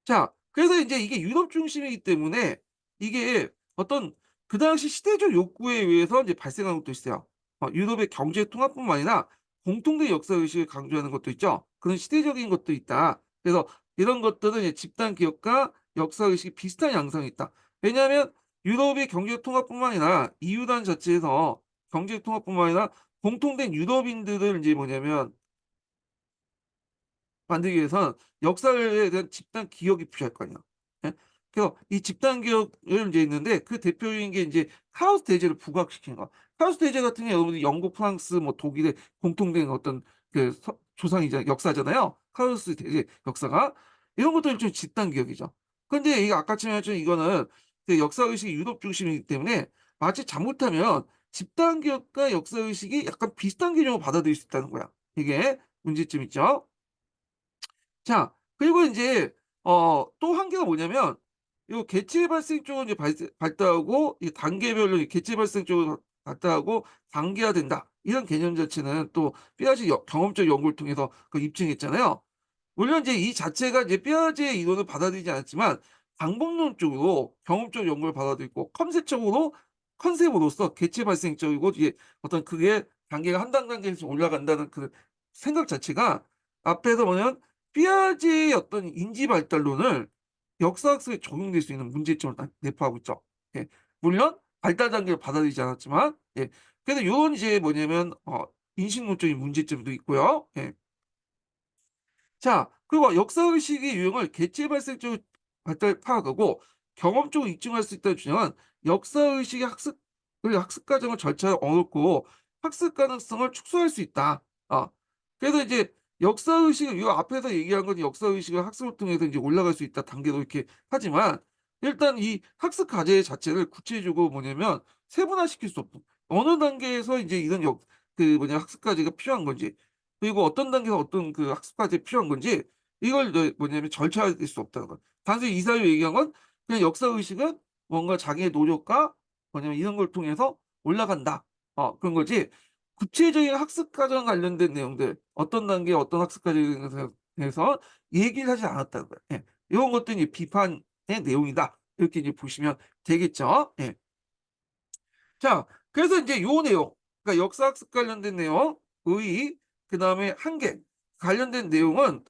자, 그래서 이제 이게 유럽 중심이기 때문에 이게 어떤 그 당시 시대적 욕구에 의해서 이제 발생한 것도 있어요. 유럽의 경제 통합뿐만 아니라 공통된 역사 의식을 강조하는 것도 있죠. 그런 시대적인 것도 있다. 그래서 이런 것들은 이제 집단 기억과 역사 의식이 비슷한 양상이 있다. 왜냐하면 유럽의 경제 통합뿐만 아니라 EU단 자체에서 경제 통합뿐만 아니라 공통된 유럽인들을 이제 뭐냐면 만들기 위해서는 역사에 대한 집단 기억이 필요할 거 아니야. 예? 그래서 이 집단 기억을 이제 있는데 그 대표적인 게 이제 카오스 대제를 부각시키는 거. 카오스 대제 같은 게 여러분들 영국, 프랑스, 뭐 독일의 공통된 어떤 그 조상이자 역사잖아요. 카오스 대제 역사가 이런 것도 일종의 집단 기억이죠. 그런데 이게 아까처럼 했죠. 이거는 그 역사 의식이 유럽 중심이기 때문에 마치 잘못하면 집단 기억과 역사 의식이 약간 비슷한 개념으로 받아들일 수 있다는 거야. 이게 문제점 있죠. 자, 그리고 이제 또 한계가 뭐냐면 요 개체 발생 쪽은 이제 발달하고 이 단계별로 이 개체 발생 쪽을 발달하고 단계화된다. 이런 개념 자체는 또 삐아시 경험적 연구를 통해서 그 입증했잖아요. 물론 이제 이 자체가 이제 삐아제의 이론을 받아들이지 않았지만 방법론적으로 경험적 연구를 받아들이고 컨셉으로서 개체 발생적이고 이게 어떤 그게 단계가 한 단계에서 올라간다는 그 생각 자체가 앞에서 뭐냐면 삐아제의 어떤 인지 발달론을 역사학습에 적용될 수 있는 문제점을 내포하고 있죠. 예. 물론 발달 단계를 받아들이지 않았지만 예. 그래서 요런 이제 뭐냐면 인식론적인 문제점도 있고요. 예. 자, 그리고 역사의식의 유형을 개체 발생적 발달 파악하고 경험적으로 입증할 수 있다는 주장은 역사의식의 학습 과정을 절차가 어렵고 학습 가능성을 축소할 수 있다. 그래서 이제 역사의식을 이 앞에서 얘기한 건 역사의식을 학습을 통해서 이제 올라갈 수 있다 단계로 이렇게 하지만 일단 이 학습 과제 자체를 구체적으로 뭐냐면 세분화시킬 수 없고 어느 단계에서 이제 이런 학습 과제가 필요한 건지 그리고 어떤 단계에서 어떤 그 학습 과제가 필요한 건지 이걸 뭐냐면 절차화될 수 없다는 거예요. 단순히 이사를 얘기한 건 그냥 역사 의식은 뭔가 자기의 노력과 뭐냐면 이런 걸 통해서 올라간다. 그런 거지. 구체적인 학습 과정 관련된 내용들 어떤 단계 어떤 학습 과정에 대해서 얘기를 하지 않았다는 거예요. 예. 이런 것들이 비판의 내용이다. 이렇게 이제 보시면 되겠죠. 예. 자, 그래서 이제 요 내용, 그러니까 역사학습 관련된 내용, 의, 그 다음에 한계 관련된 내용은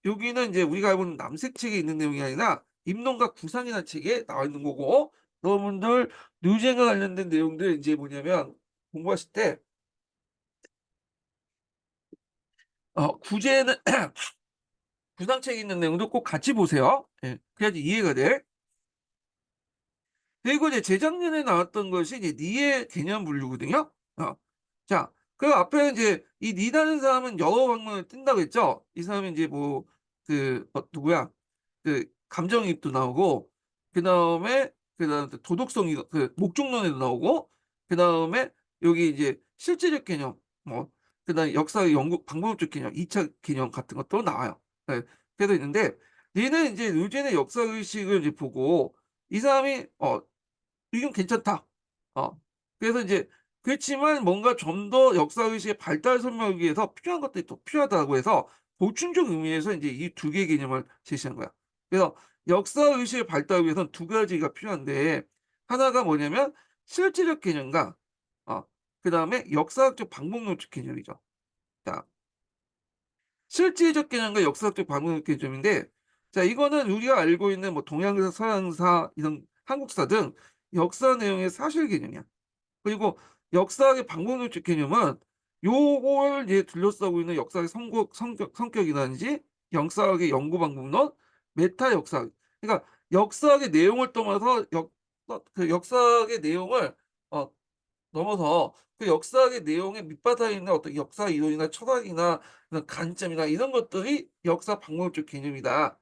여기는 이제 우리가 알고 있는 남색 책에 있는 내용이 아니라 입론과 구상이라는 책에 나와 있는 거고 여러분들 뉴젠과 관련된 내용들 이제 뭐냐면 공부하실 때 구제는 구상책에 있는 내용도 꼭 같이 보세요. 예. 그래야지 이해가 돼. 그리고 이제 재작년에 나왔던 것이 이제 니의 개념 분류거든요. 자, 그 앞에 이제 이 니라는 사람은 영어 방문을 뜬다고 했죠. 이 사람이 이제 뭐 누구야? 그 감정이입도 나오고, 그다음에 도덕성이 그 목적론에도 나오고, 그다음에 여기 이제 실제적 개념, 뭐 그다음에 역사 연구 방법적 개념, 2차 개념 같은 것도 나와요. 네, 그래서 있는데 얘는 이제 유진의 역사 의식을 이제 보고 이 사람이 이건 괜찮다. 어. 그래서 이제 그렇지만 뭔가 좀 더 역사의식의 발달 설명을 위해서 필요한 것들이 또 필요하다고 해서 보충적 의미에서 이제 이 두 개의 개념을 제시한 거야. 그래서 역사의식의 발달을 위해서는 두 가지가 필요한데 하나가 뭐냐면 실제적 개념과 어, 그다음에 역사학적 방법론적 개념이죠. 자, 실제적 개념과 역사학적 방법론적 개념인데 자, 이거는 우리가 알고 있는 뭐 동양사, 서양사, 이런 한국사 등 역사 내용의 사실 개념이야. 그리고 역사학의 방법론적 개념은 요걸 이제 둘러싸고 있는 역사의 성격이라든지 역사학의 연구 방법론, 메타 역사학. 그러니까 역사학의 내용을 떠나서 그 역사학의 내용을 어, 넘어서 그 역사학의 내용의 밑바탕에 있는 어떤 역사 이론이나 철학이나 그런 관점이나 이런 것들이 역사 방법적 개념이다.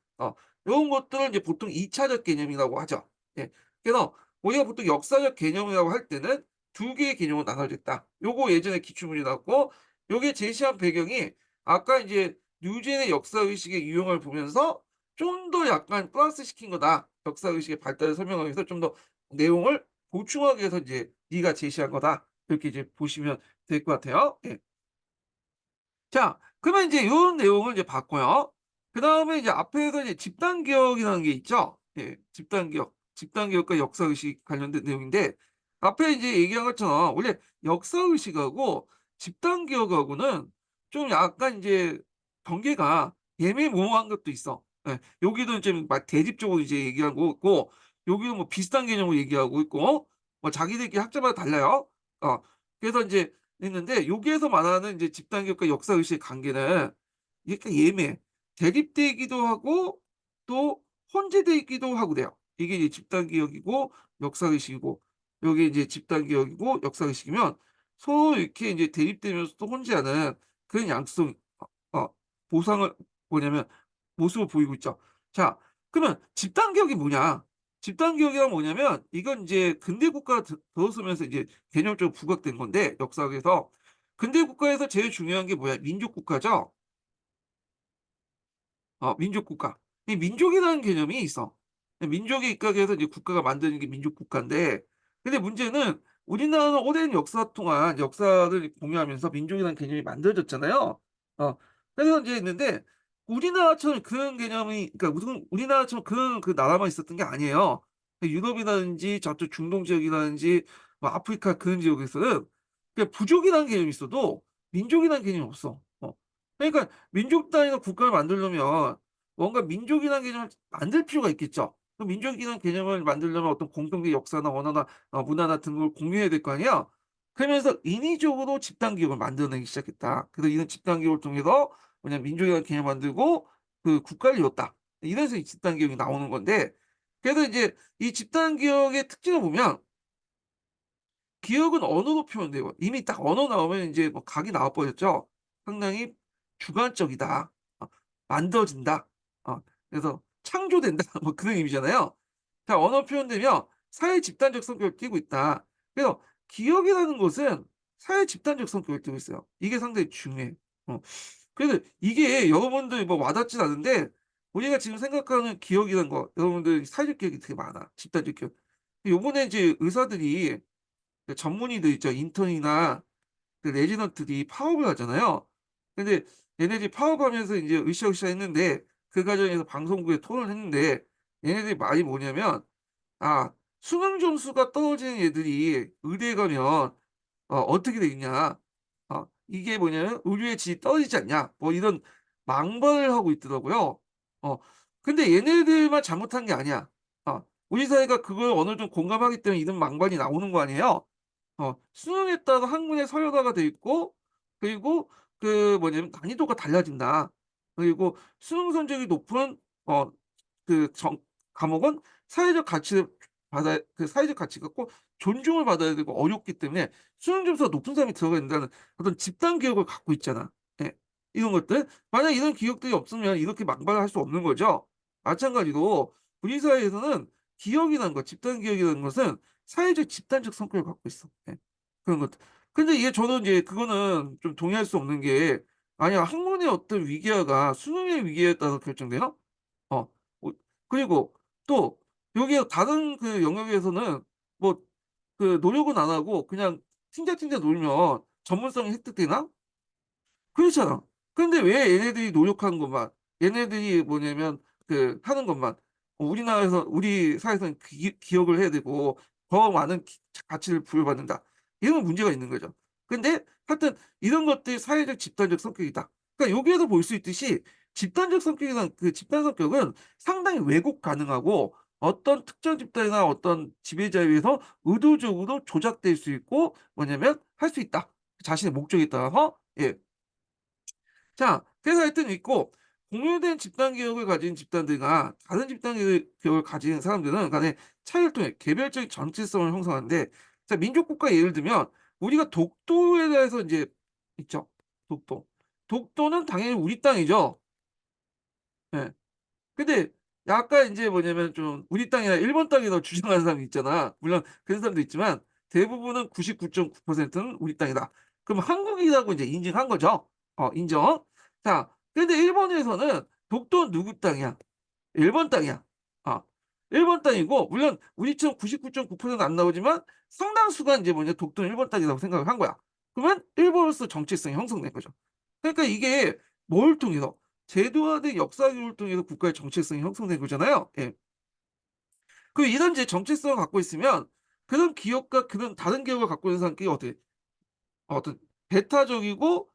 이런 것들을 이제 보통 2차적 개념이라고 하죠. 예. 그래서 우리가 보통 역사적 개념이라고 할 때는 두 개의 개념으로 나눠져 있다. 요거 예전에 기출문제 나왔고, 요게 제시한 배경이 아까 이제 뉴젠의 역사의식의 유형을 보면서 좀 더 약간 플러스 시킨 거다. 역사의식의 발달을 설명하기 위해서 좀 더 내용을 보충하기 위해서 이제 네가 제시한 거다. 이렇게 이제 보시면 될 것 같아요. 예. 자, 그러면 이제 요 내용을 이제 봤고요. 그다음에 이제 앞에서 이제 집단 기억이라는 게 있죠. 예, 집단 기억. 집단 기억과 역사 의식 관련된 내용인데 앞에 이제 얘기한 것처럼 원래 역사 의식하고 집단 기억하고는 좀 약간 이제 경계가 애매모호한 것도 있어. 예, 여기도 좀 막 대립적으로 이제 얘기하고 있고 여기도 뭐 비슷한 개념을 얘기하고 있고 뭐 자기들끼리 학자마다 달라요. 그래서 이제 있는데 여기에서 말하는 이제 집단 기억과 역사 의식의 관계는 이게 예매해. 대립되기도 하고 또 혼재되기도 하고 그래요. 이게 이제 집단 기억이고 역사 의식이고 여기 이제 집단 기억이고 역사 의식이면 서로 이렇게 이제 대립되면서 또 혼재하는 그런 양성 보상을 뭐냐면 모습을 보이고 있죠. 자, 그러면 집단 기억이 뭐냐? 집단 기억이란 뭐냐면 이건 이제 근대 국가가 들어서면서 이제 개념적으로 부각된 건데 역사학에서 근대 국가에서 제일 중요한 게 뭐야? 민족 국가죠. 민족 국가. 이 민족이라는 개념이 있어. 민족의 입각에서 이제 국가가 만드는 게 민족 국가인데, 근데 문제는 우리나라는 오랜 역사 동안 역사를 공유하면서 민족이라는 개념이 만들어졌잖아요. 그래서 이제 있는데 우리나라처럼 그런 개념이, 그러니까 우리나라처럼 그런 그 나라만 있었던 게 아니에요. 유럽이라든지 저쪽 중동 지역이라든지 뭐 아프리카 그런 지역에서는 그냥 부족이라는 개념이 있어도 민족이라는 개념이 없어. 그러니까 민족 단위의 국가를 만들려면 뭔가 민족이라는 개념을 만들 필요가 있겠죠. 그 민족이라는 개념을 만들려면 어떤 공통된 역사나 언어나 문화나 등을 공유해야 될 거 아니야. 그러면서 인위적으로 집단 기업을 만들어내기 시작했다. 그래서 이런 집단 기업을 통해서 뭐냐 민족이라는 개념을 만들고 그 국가를 이뤘다. 이래서 이 집단 기업이 나오는 건데 그래서 이제 이 집단 기업의 특징을 보면 기억은 언어로 표현돼요. 이미 딱 언어 나오면 이제 뭐 각이 나와 버렸죠. 상당히 주관적이다. 어, 만들어진다. 그래서 창조된다. 뭐 그런 의미잖아요. 자, 언어 표현되면 사회 집단적 성격을 띠고 있다. 그래서 기억이라는 것은 사회 집단적 성격을 띠고 있어요. 이게 상당히 중요해. 어. 그래서 이게 여러분들 뭐 와닿진 않은데 우리가 지금 생각하는 기억이라는 거 여러분들 사회적 기억이 되게 많아. 집단적 기억. 요번에 이제 의사들이 그 전문의들 있죠. 인턴이나 그 레지던트들이 파업을 하잖아요. 근데 얘네들이 파업하면서 이제 으쌰으쌰 했는데 그 과정에서 방송국에 토론을 했는데 얘네들이 말이 뭐냐면 수능 점수가 떨어지는 애들이 의대에 가면 어떻게 되겠냐. 이게 뭐냐면 의료의 질이 떨어지지 않냐. 뭐 이런 망발을 하고 있더라고요. 어, 근데 얘네들만 잘못한 게 아니야. 우리 사회가 그걸 어느 정도 공감하기 때문에 이런 망발이 나오는 거 아니에요. 수능에 따라 학문의 서열화가 돼 있고 그리고 뭐냐면 난이도가 달라진다. 그리고 수능 성적이 높은 어 그 정 과목은 사회적 가치를 받아야 사회적 가치가 꼭 존중을 받아야 되고 어렵기 때문에 수능 점수가 높은 사람이 들어가야 된다는 어떤 집단 기억을 갖고 있잖아. 예. 이런 것들. 만약 이런 기억들이 없으면 이렇게 망발할 수 없는 거죠. 마찬가지로 우리 사회에서는 기억이라는 것, 집단 기억이라는 것은 사회적 집단적 성격을 갖고 있어. 예. 그런 것들. 근데 이게 저는 이제 그거는 좀 동의할 수 없는 게 아니 학문의 어떤 위계화가 수능의 위계에 따라서 결정돼요? 어. 뭐 그리고 또 여기에 다른 영역에서는 뭐 노력은 안 하고 그냥 튕자튕자 놀면 전문성이 획득되나? 그렇잖아. 근데 왜 얘네들이 노력하는 것만 얘네들이 뭐냐면 하는 것만 우리나라에서 우리 사회에서는 기억을 해야 되고 더 많은 가치를 부여받는다. 이런 문제가 있는 거죠. 근데 하여튼 이런 것들이 사회적 집단적 성격이다. 그러니까 여기에서 볼 수 있듯이 집단적 성격이란 집단 성격은 상당히 왜곡 가능하고 어떤 특정 집단이나 어떤 지배자에 의해서 의도적으로 조작될 수 있고 뭐냐면 할 수 있다. 자신의 목적에 따라서 예. 자, 그래서 하여튼 있고 공유된 집단 기억을 가진 집단들과 다른 집단 기억을 가진 사람들은 간의 차이를 통해 개별적인 정체성을 형성하는데 자, 민족 국가 예를 들면 우리가 독도에 대해서 이제 있죠. 독도. 독도는 당연히 우리 땅이죠. 예. 근데 약간 인제 뭐냐면 좀 우리 땅이나 일본 땅이라고 주장하는 사람이 있잖아. 물론 그런 사람도 있지만 대부분은 99.9%는 우리 땅이다. 그럼 한국이라고 인제 인증한 거죠. 인정. 자, 근데 일본에서는 독도는 누구 땅이야? 일본 땅이야. 어. 일본 땅이고 물론 우리처럼 99.9%는 안 나오지만 상당수가 인제 독도는 일본 땅이라고 생각을 한 거야. 그러면 일본으로서 정체성이 형성된 거죠. 그러니까 이게 뭘 통해서 제도화된 역사 교육을 통해서 국가의 정체성이 형성된 거잖아요. 예. 이런 이제 정체성을 갖고 있으면 그런 기업과 그런 다른 기업을 갖고 있는 사람끼리 어떻게 어떤 배타적이고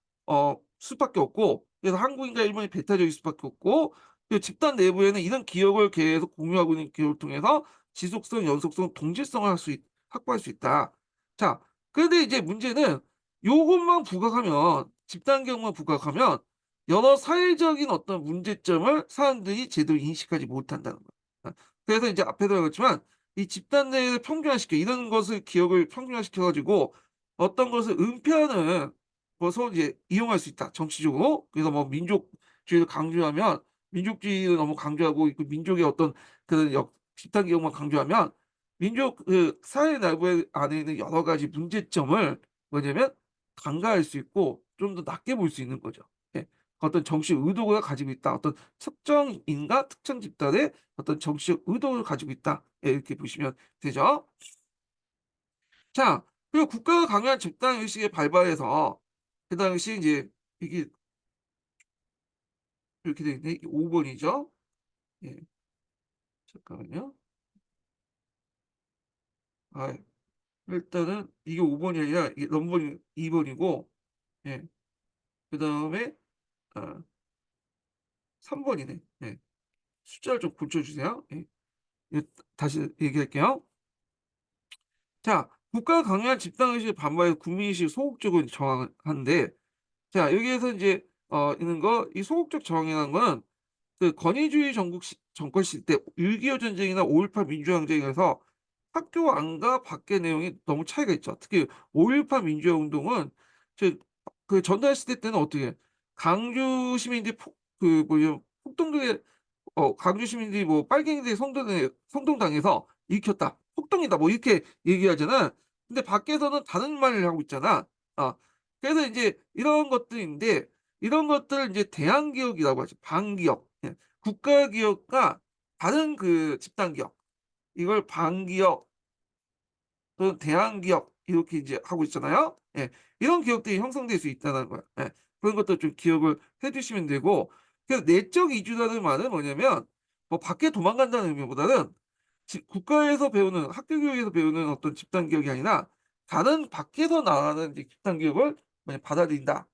수밖에 없고 그래서 한국인과 일본이 배타적일 수밖에 없고 집단 내부에는 이런 기억을 계속 공유하고 있는 기업을 통해서 지속성, 연속성, 동질성을 확보할 수 있다. 자, 그런데 이제 문제는 요것만 부각하면 집단 기억만 부각하면 여러 사회적인 어떤 문제점을 사람들이 제대로 인식하지 못한다는 거야. 그래서 이제 앞에도 말했지만 이 집단 내를 평준화시켜 이런 것을 기억을 평준화시켜 가지고 어떤 것을 은폐하는 것을 이제 이용할 수 있다, 정치적으로. 그래서 뭐 민족주의를 강조하면 민족주의를 너무 강조하고 민족의 어떤 그런 집단 기억만 강조하면 민족 사회 내부에 안에 있는 여러 가지 문제점을 뭐냐면 간과할 수 있고 좀 더 낮게 볼 수 있는 거죠. 예. 어떤 정치적 의도가 가지고 있다. 어떤 특정인과 특정 집단의 어떤 정치적 의도를 가지고 있다. 예, 이렇게 보시면 되죠. 자, 그리고 국가가 강요한 집단 의식에 발발해서 그 당시 이제 이게 이렇게 돼 있네. 5 번이죠. 예. 잠깐만요. 아 일단은 이게 5 번이 아니라 이게 넘버링 2 번이고 예. 그다음에 아 3 번이네. 예. 숫자를 좀 고쳐 주세요. 예. 예 다시 얘기할게요. 자, 국가가 강요한 집단 의식에 반발해서 국민의식을 소극적으로 저항하는데 자 여기에서 인제 있는 이 소극적 저항이라는 거는 권위주의 정권 시대 6.25 전쟁이나 5.18 민주항쟁에서 학교 안과 밖의 내용이 너무 차이가 있죠. 특히 5.18 민주화 운동은 저 전두환 시대 때는 어떻게 강주 시민들이 폭동들에 광주 시민들이 뭐 빨갱이들이 성동당해서 일으켰다. 폭동이다. 뭐 이렇게 얘기하잖아. 근데 밖에서는 다른 말을 하고 있잖아. 어. 그래서 인제 이런 것들인데 이런 것들을 인제 대항기업이라고 하죠. 반기업. 예. 국가기업과 다른 집단 기업. 이걸 반기업 또는 대한기업 이렇게 이제 하고 있잖아요. 예. 이런 기업들이 형성될 수 있다는 거야. 예. 그런 것도 좀 기억을 해 두시면 되고 그래서 내적 이주라는 말은 뭐냐면 뭐 밖에 도망간다는 의미보다는 국가에서 배우는 학교 교육에서 배우는 어떤 집단 기억이 아니라 다른 밖에서 나가는 이제 집단 기억을 받아들인다.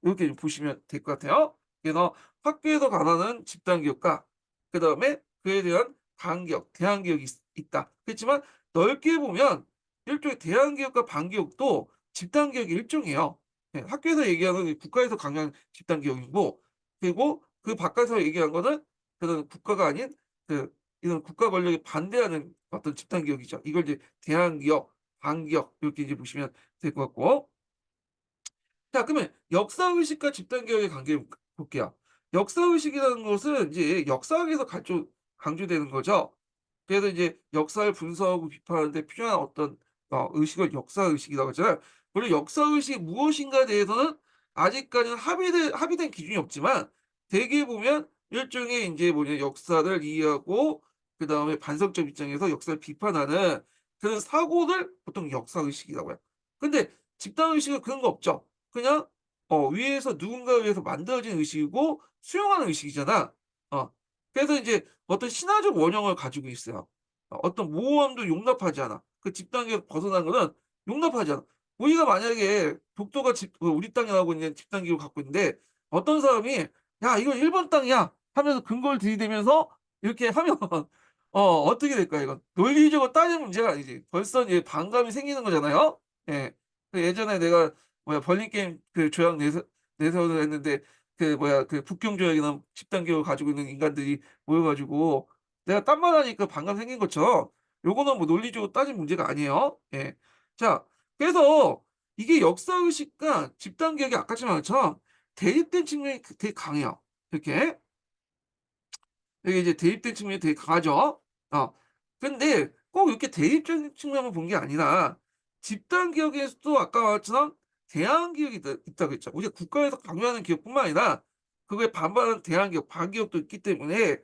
요렇게 좀 보시면 될 것 같아요. 그래서 학교에서 가르는 집단 기억과 그다음에 그에 대한 반기업, 대항기업이 있다. 그렇지만 넓게 보면 일종의 대항기업과 반기업도 집단 기억의 일종이에요. 예, 학교에서 얘기하는 이 국가에서 강요하는 집단 기업이고, 그리고 그 바깥에서 얘기한 거는 그런 국가가 아닌 그 이런 국가 권력에 반대하는 어떤 집단 기업이죠. 이걸 이제 대항기업, 반기업 이렇게 이제 보시면 될 것 같고. 자, 그러면 역사의식과 집단기억의 관계를 볼게요. 역사의식이라는 것은 이제 역사학에서 강조되는 거죠. 그래서 이제 역사를 분석하고 비판하는 데 필요한 어떤 의식을 역사의식이라고 하잖아요. 물론 역사의식이 무엇인가에 대해서는 아직까지는 합의된 기준이 없지만, 대개 보면 일종의 이제 뭐냐 역사를 이해하고 그다음에 반성적 입장에서 역사를 비판하는 그런 사고를 보통 역사의식이라고 해요. 근데 집단의식은 그런 거 없죠. 그냥 위에서 누군가에 의해서 만들어진 의식이고 수용하는 의식이잖아. 어. 그래서 이제 어떤 신화적 원형을 가지고 있어요. 어떤 모호함도 용납하지 않아. 그 집단계에서 벗어난 거는 용납하지 않아. 우리가 만약에 독도가 우리 땅이라고 있는 집단기를 갖고 있는데 어떤 사람이 "야 이거 일본 땅이야." 하면서 근거를 들이대면서 이렇게 하면 어떻게 될까요 이건? 논리적으로 따지는 문제가 아니지. 벌써 이제 반감이 생기는 거잖아요. 예. 그 예전에 내가 벌린 게임 그 조약 내세워서 했는데 그 북경 조약이나 집단 계획을 가지고 있는 인간들이 모여 가지고 내가 딴 말 하니까 반감 생긴 것처럼 요거는 뭐 논리적으로 따질 문제가 아니에요. 예. 자, 그래서 이게 역사 의식과 집단 계획이 아까 말한 것처럼 대립된 측면이 되게 강해요. 이렇게. 이게 이제 대립된 측면이 되게 강하죠. 어. 근데 꼭 이렇게 대립적인 측면만 본 게 아니라 집단 기업에서도 아까 말했처럼 대항 기업이 있다고 했죠. 우리가 국가에서 강요하는 기업뿐만 아니라 그거에 반발하는 대항 기업, 반기업도 있기 때문에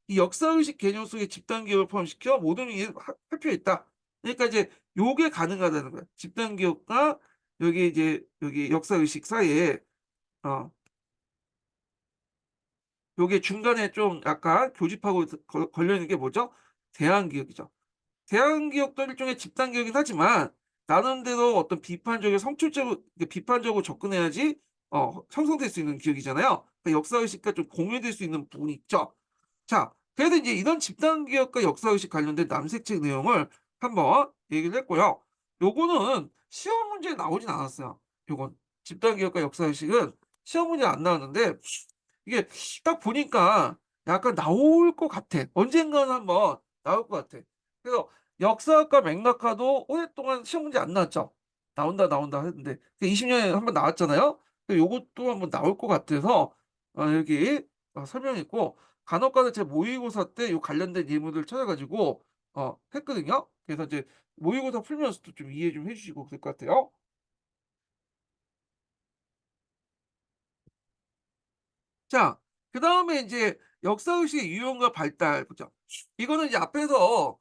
이 역사의식 개념 속에 집단 기업을 포함시켜 모든 이해를 할 필요가 있다. 그러니까 이제 요게 가능하다는 거야. 집단 기업과 여기 이제 여기 역사의식 사이에 어 요게 중간에 좀 약간 교집하고 걸려 있는 게 뭐죠? 대항기업이죠. 대항기업도 일종의 집단기업이긴 하지만 나름대로 어떤 비판적이고 성출적으로 비판적으로 접근해야지 형성될 수 있는 기업이잖아요. 그 역사의식과 좀 공유될 수 있는 부분이 있죠. 자, 그래서 이제 이런 집단기업과 역사의식 관련된 남색책 내용을 한번 얘기를 했고요. 요거는 시험 문제에 나오진 않았어요. 요건 집단기업과 역사의식은 시험 문제에 안 나왔는데 이게 딱 보니까 약간 나올 것 같아. 언젠가는 한번 나올 것 같아. 그래서 역사학과 맥락화도 오랫동안 시험 문제 안 나왔죠. 나온다, 나온다 했는데 20 년에 한번 나왔잖아요. 요것도 한번 나올 것 같아서 여기 설명했고, 간혹가다 제 모의고사 때 요 관련된 예문을 찾아 가지고 했거든요. 그래서 이제 모의고사 풀면서도 좀 이해 좀 해 주시고 그럴 것 같아요. 자, 그다음에 인제 역사의식의 유형과 발달 보죠. 이거는 이제 앞에서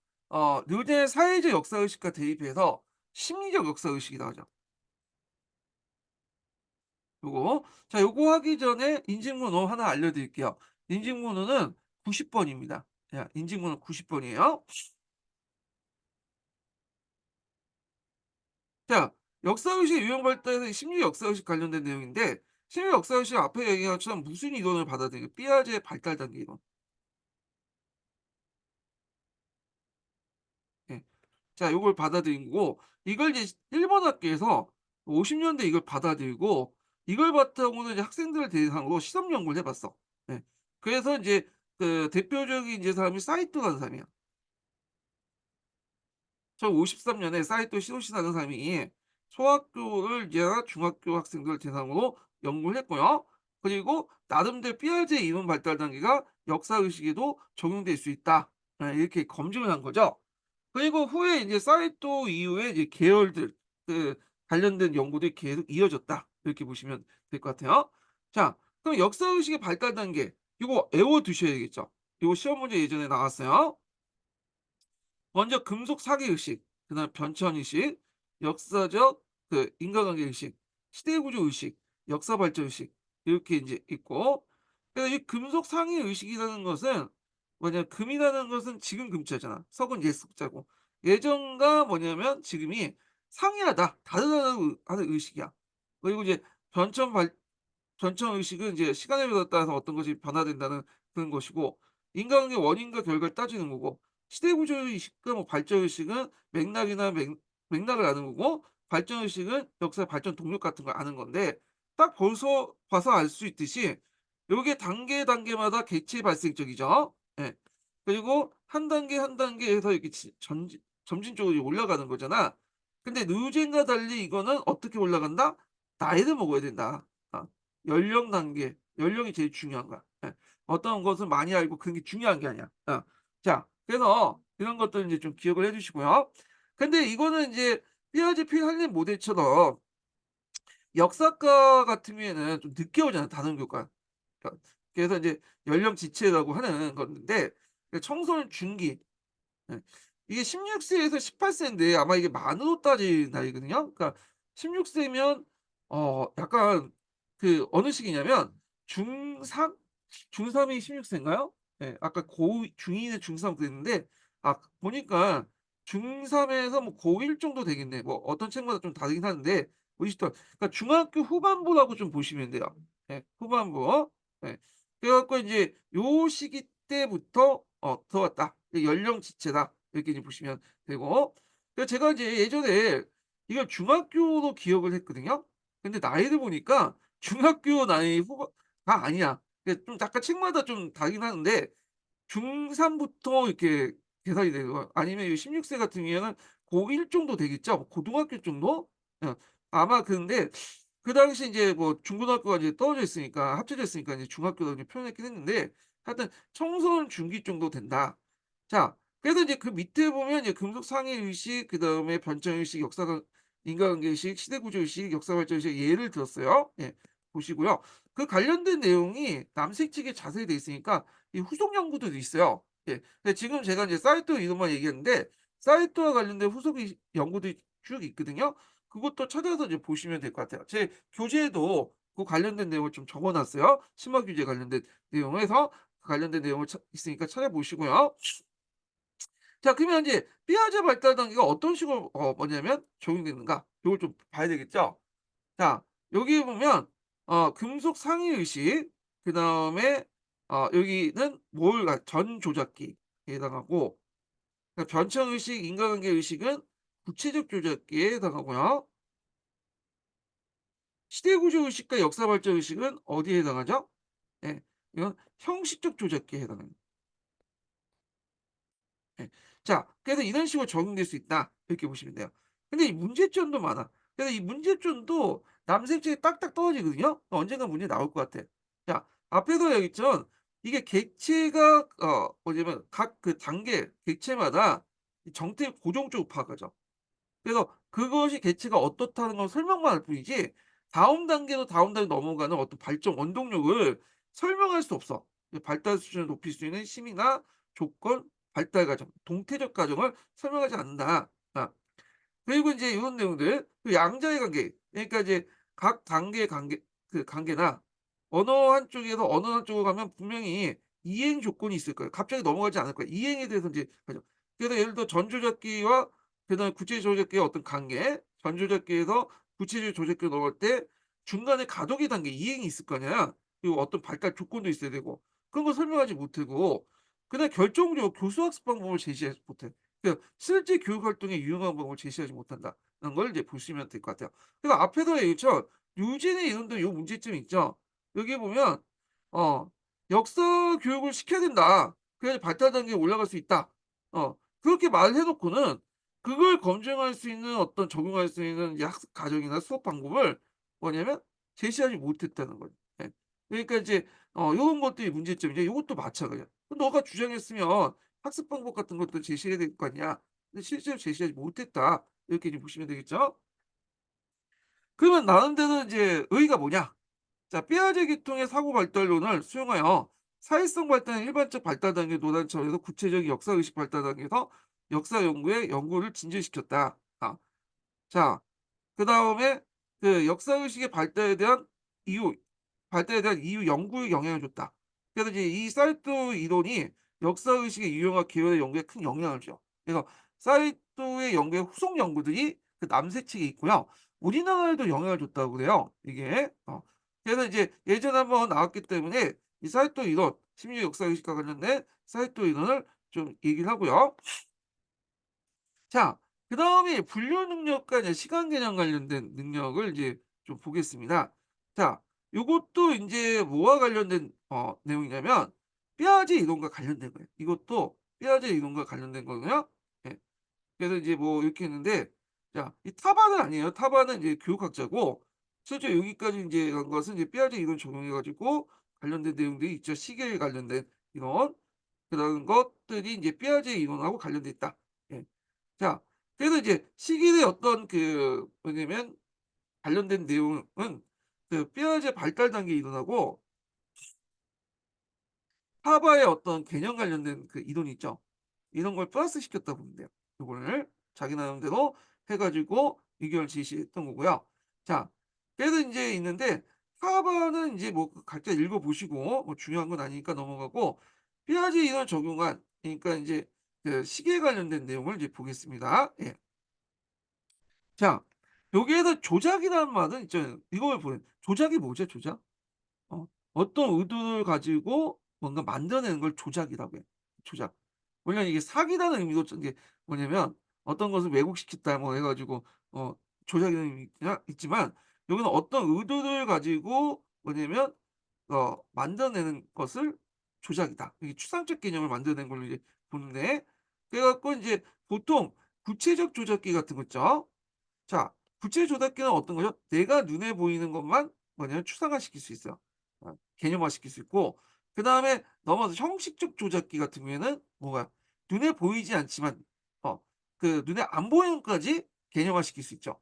르네 사회적 역사의식과 대입해서 심리적 역사의식이라고 하죠. 요거. 자, 요거 하기 전에 인증번호 하나 알려드릴게요. 인증번호는 90 번입니다. 야, 인증번호 90 번이에요. 자, 역사의식 유형 발달에서 심리 역사의식 관련된 내용인데, 심리 역사의식은 앞에 얘기한 것처럼 무슨 이론을 받아들이고 삐아제의 발달 단계 이론. 예. 자, 요걸 받아들인 거고, 이걸 이제 일본 학교에서 50 년대 이걸 받아들이고 이걸 바탕으로 이제 학생들을 대상으로 실험 연구를 해 봤어. 예. 그래서 인제 그 대표적인 이제 사람이 사이토라는 사람이야. 1953 년에 사이토 시로시라는 사람이 소학교를 이제 중학교 학생들을 대상으로 연구를 했고요. 그리고 나름대로 삐아제 이론 발달 단계가 역사의식에도 적용될 수 있다. 예, 이렇게 검증을 한 거죠. 그리고 후에 이제 사이토 이후에 이제 계열들 그 관련된 연구들이 계속 이어졌다. 이렇게 보시면 될 것 같아요. 자, 그럼 역사의식의 발달 단계 이거 외워 두셔야겠죠. 이거 시험 문제 예전에 나왔어요. 먼저 금속 사기 의식, 그다음 변천 의식, 역사적 인과관계 의식, 시대 구조 의식, 역사 발전 의식 이렇게 인제 있고, 그래서 이 금속 상위 의식이라는 것은 뭐냐면 금이라는 것은 지금 금자잖아. 석은 옛 석자고. 예전과 뭐냐면 지금이 상이하다, 다르다는 하는 의식이야. 그리고 이제 변천 발 전천 의식은 이제 시간에 따라서 어떤 것이 변화된다는 그런 것이고, 인간관계 원인과 결과를 따지는 거고, 시대 구조 의식과 뭐 발전 의식은 맥락을 아는 거고, 발전 의식은 역사의 발전 동력 같은 걸 아는 건데 딱 벌써 봐서 알 수 있듯이 요게 단계 단계마다 객체 발생적이죠. 예. 그리고 한 단계 한 단계에서 이렇게 점진적으로 올라가는 거잖아. 근데 누젠가 달리 이거는 어떻게 올라간다? 나이를 먹어야 된다. 연령 단계, 연령이 제일 중요한 거야. 예. 어떤 것을 많이 알고 그게 중요한 게 아니야. 자, 그래서 이런 것들 인제 좀 기억을 해 주시고요. 근데 이거는 인제 피아제 필할렘 모델처럼 역사과 같은 경우에는 좀 늦게 오잖아요, 단원 교과. 그래서 이제 연령 지체라고 하는 건데 그 청소년 중기 예. 이게 16 세에서 18 세인데 아마 이게 만으로 따진 나이거든요. 그러니까 16 세면 약간 그 어느 시기냐면 중3? 중3이 16 세인가요? 예. 아까 중2는 중3 그랬는데 보니까 중3에서 뭐 고1 정도 되겠네. 뭐 어떤 책마다 좀 다르긴 하는데 보시던 그러니까 중학교 후반부라고 좀 보시면 돼요. 예. 후반부. 예. 그래 갖고 인제 요 시기 때부터 들어왔다. 연령 지체다. 이렇게 이제 보시면 되고 제가 이제 예전에 이걸 중학교로 기억을 했거든요. 근데 나이를 보니까 중학교 나이 후반가 아니야. 좀 약간 책마다 좀 다르긴 하는데 중3 부터 이렇게 계산이 되는 거야. 아니면 이 16세 같은 경우에는 고1 정도 되겠죠? 뭐 고등학교 정도? 어 아마 근데 그 당시 인제 뭐 중고등학교가 이제 떨어져 있으니까 합쳐져 있으니까 이제 중학교로 이제 표현했긴 했는데 하여튼 청소년 중기 정도 된다. 자, 그래서 이제 그 밑에 보면 이제 금속 상해 의식, 그다음에 변천 의식, 역사관 인과관계 의식, 시대 구조 의식, 역사 발전 의식 예를 들었어요. 예. 보시고요. 그 관련된 내용이 남색책에 자세히 돼 있으니까 이 후속 연구들도 있어요. 예. 근데 지금 제가 이제 사이토 이론만 얘기했는데 사이토와 관련된 후속 연구들이 쭉 있거든요. 그것도 찾아서 이제 보시면 될 것 같아요. 제 교재에도 그 관련된 내용을 좀 적어 놨어요. 심화 규제 관련된 내용을 해서 그 관련된 내용을 있으니까 찾아보시고요. 자, 그러면 이제 삐아제 발달 단계가 어떤 식으로 뭐냐면 적용되는가 요걸 좀 봐야 되겠죠. 자, 여기 보면 금속 상위 의식 그다음에 여기는 전 조작기에 해당하고 그러니까 변천 의식, 인과관계 의식은 구체적 조작기에 해당하고요. 시대 구조 의식과 역사 발전 의식은 어디에 해당하죠? 예. 이건 형식적 조작기에 해당합니다. 예. 자, 그래서 이런 식으로 적용될 수 있다. 이렇게 보시면 돼요. 근데 이 문제점도 많아. 그래서 이 문제점도 남색적에 딱딱 떨어지거든요. 언젠가 문제 나올 것 같아. 자, 앞에서 얘기했지만 이게 객체가 뭐냐면 각 그 단계 객체마다 이 정태 고정적으로 파악하죠. 그래서 그것이 개체가 어떻다는 건 설명만 할 뿐이지 다음 단계 넘어가는 어떤 발전 원동력을 설명할 수 없어. 발달 수준을 높일 수 있는 힘이나 조건, 발달 과정, 동태적 과정을 설명하지 않는다. 그리고 인제 이런 내용들 양자의 관계 그러니까 이제 각 단계의 관계나 어느 한쪽으로 가면 분명히 이행 조건이 있을 거예요. 갑자기 넘어가지 않을 거예요. 이행에 대해서 인제 하죠. 그래서 예를 들어 전조작기와 그다음에 구체적 조작기의 어떤 관계, 전조작기에서 구체적 조작기로 넘어갈 때 중간에 가동의 단계 이행이 있을 거 아니야. 그리고 어떤 발달 조건도 있어야 되고 그런 거 설명하지 못하고 그다음에 결정적으로 교수 학습 방법을 제시하지 못해. 실제 교육 활동에 유용한 방법을 제시하지 못한다는 걸 이제 보시면 될 것 같아요. 그래서 앞에서 얘기했죠. 유진의 이론도 요 문제점이 있죠. 여기 보면 어 역사 교육을 시켜야 된다. 그래야 발달 단계에 올라갈 수 있다. 그렇게 말해 놓고는 그걸 검증할 수 있는 어떤 적용할 수 있는 이제 학습 과정이나 수업 방법을 뭐냐면 제시하지 못했다는 거죠. 예. 그러니까 이제 요런 것들이 문제점이죠. 요것도 마찬가지야. 너가 주장했으면 학습 방법 같은 것도 제시해야 될 거 아니야. 근데 실제로 제시하지 못했다. 이렇게 이제 보시면 되겠죠? 그러면 나름대로 이제 의의가 뭐냐? 자, 삐아제 계통의 사고 발달론을 수용하여 사회성 발달은 일반적 발달 단계 노단 차원에서 구체적인 역사 의식 발달 단계에서 역사 연구의 연구를 진전시켰다. 자, 그다음에 그 역사 의식의 이유 발달에 대한 이유 연구에 영향을 줬다. 그래서 이제 이 사이토 이론이 역사 의식의 유형화 계열의 연구에 큰 영향을 줘. 그래서 사이토의 연구의 후속 연구들이 그 남색책에 있고요. 우리나라에도 영향을 줬다고 그래요. 이게. 그래서 이제 예전에 한번 나왔기 때문에 이 사이토 이론, 심리 역사 의식과 관련된 사이토 이론을 좀 얘기를 하고요. 자, 그다음에 분류 능력과 이제 시간 개념 관련된 능력을 이제 좀 보겠습니다. 자, 요것도 인제 뭐와 관련된 내용이냐면 뼈아제 이동과 관련된 거예요. 이것도 뼈아제 이동과 관련된 거고요. 예. 그래서 이제 뭐 이렇게 했는데, 자, 이 타바는 아니에요. 타바는 이제 교육학자고, 실제 여기까지 인제 간 것은 이제 뼈아제 이동 적용해 가지고 관련된 내용들이 있죠. 시계에 관련된 이론, 그런 것들이 인제 뼈아제 이론하고 관련돼 있다. 예. 자, 그래서 이제 시길의 어떤 뭐냐면 관련된 내용은 뼈아제 발달 단계에 일어나고 하바의 어떤 개념 관련된 이론이 있죠. 이런 걸 플러스 시켰다 보면 돼요. 요거를 자기 나름대로 해 가지고 의견을 제시했던 거고요. 자, 그래서 인제 있는데 하바는 인제 뭐 각자 읽어 보시고 뭐 중요한 건 아니니까 넘어가고, 뼈아제 이론을 적용한, 그러니까 인제 시계 관련된 내용을 이제 보겠습니다. 예. 자, 여기에서 조작이라는 말은 있잖아요. 이걸 보면 조작이 뭐죠, 조작? 어떤 의도를 가지고 뭔가 만들어내는 걸 조작이라고 해요. 조작. 물론 이게 사기라는 의미도 이게 뭐냐면 어떤 것을 왜곡시켰다 뭐 해 가지고 어 조작이라는 의미가 있지만, 여기는 어떤 의도를 가지고 뭐냐면 만들어내는 것을 조작이다. 이게 추상적 개념을 만들어낸 걸로 이제 보는데, 그래 갖고 인제 보통 구체적 조작기 같은 거 있죠. 자, 구체 조작기는 어떤 거죠? 내가 눈에 보이는 것만 뭐냐면 추상화시킬 수 있어요. 개념화시킬 수 있고, 그다음에 넘어서 형식적 조작기 같은 경우에는 뭐가 눈에 보이지 않지만 어 눈에 안 보이는 것까지 개념화시킬 수 있죠.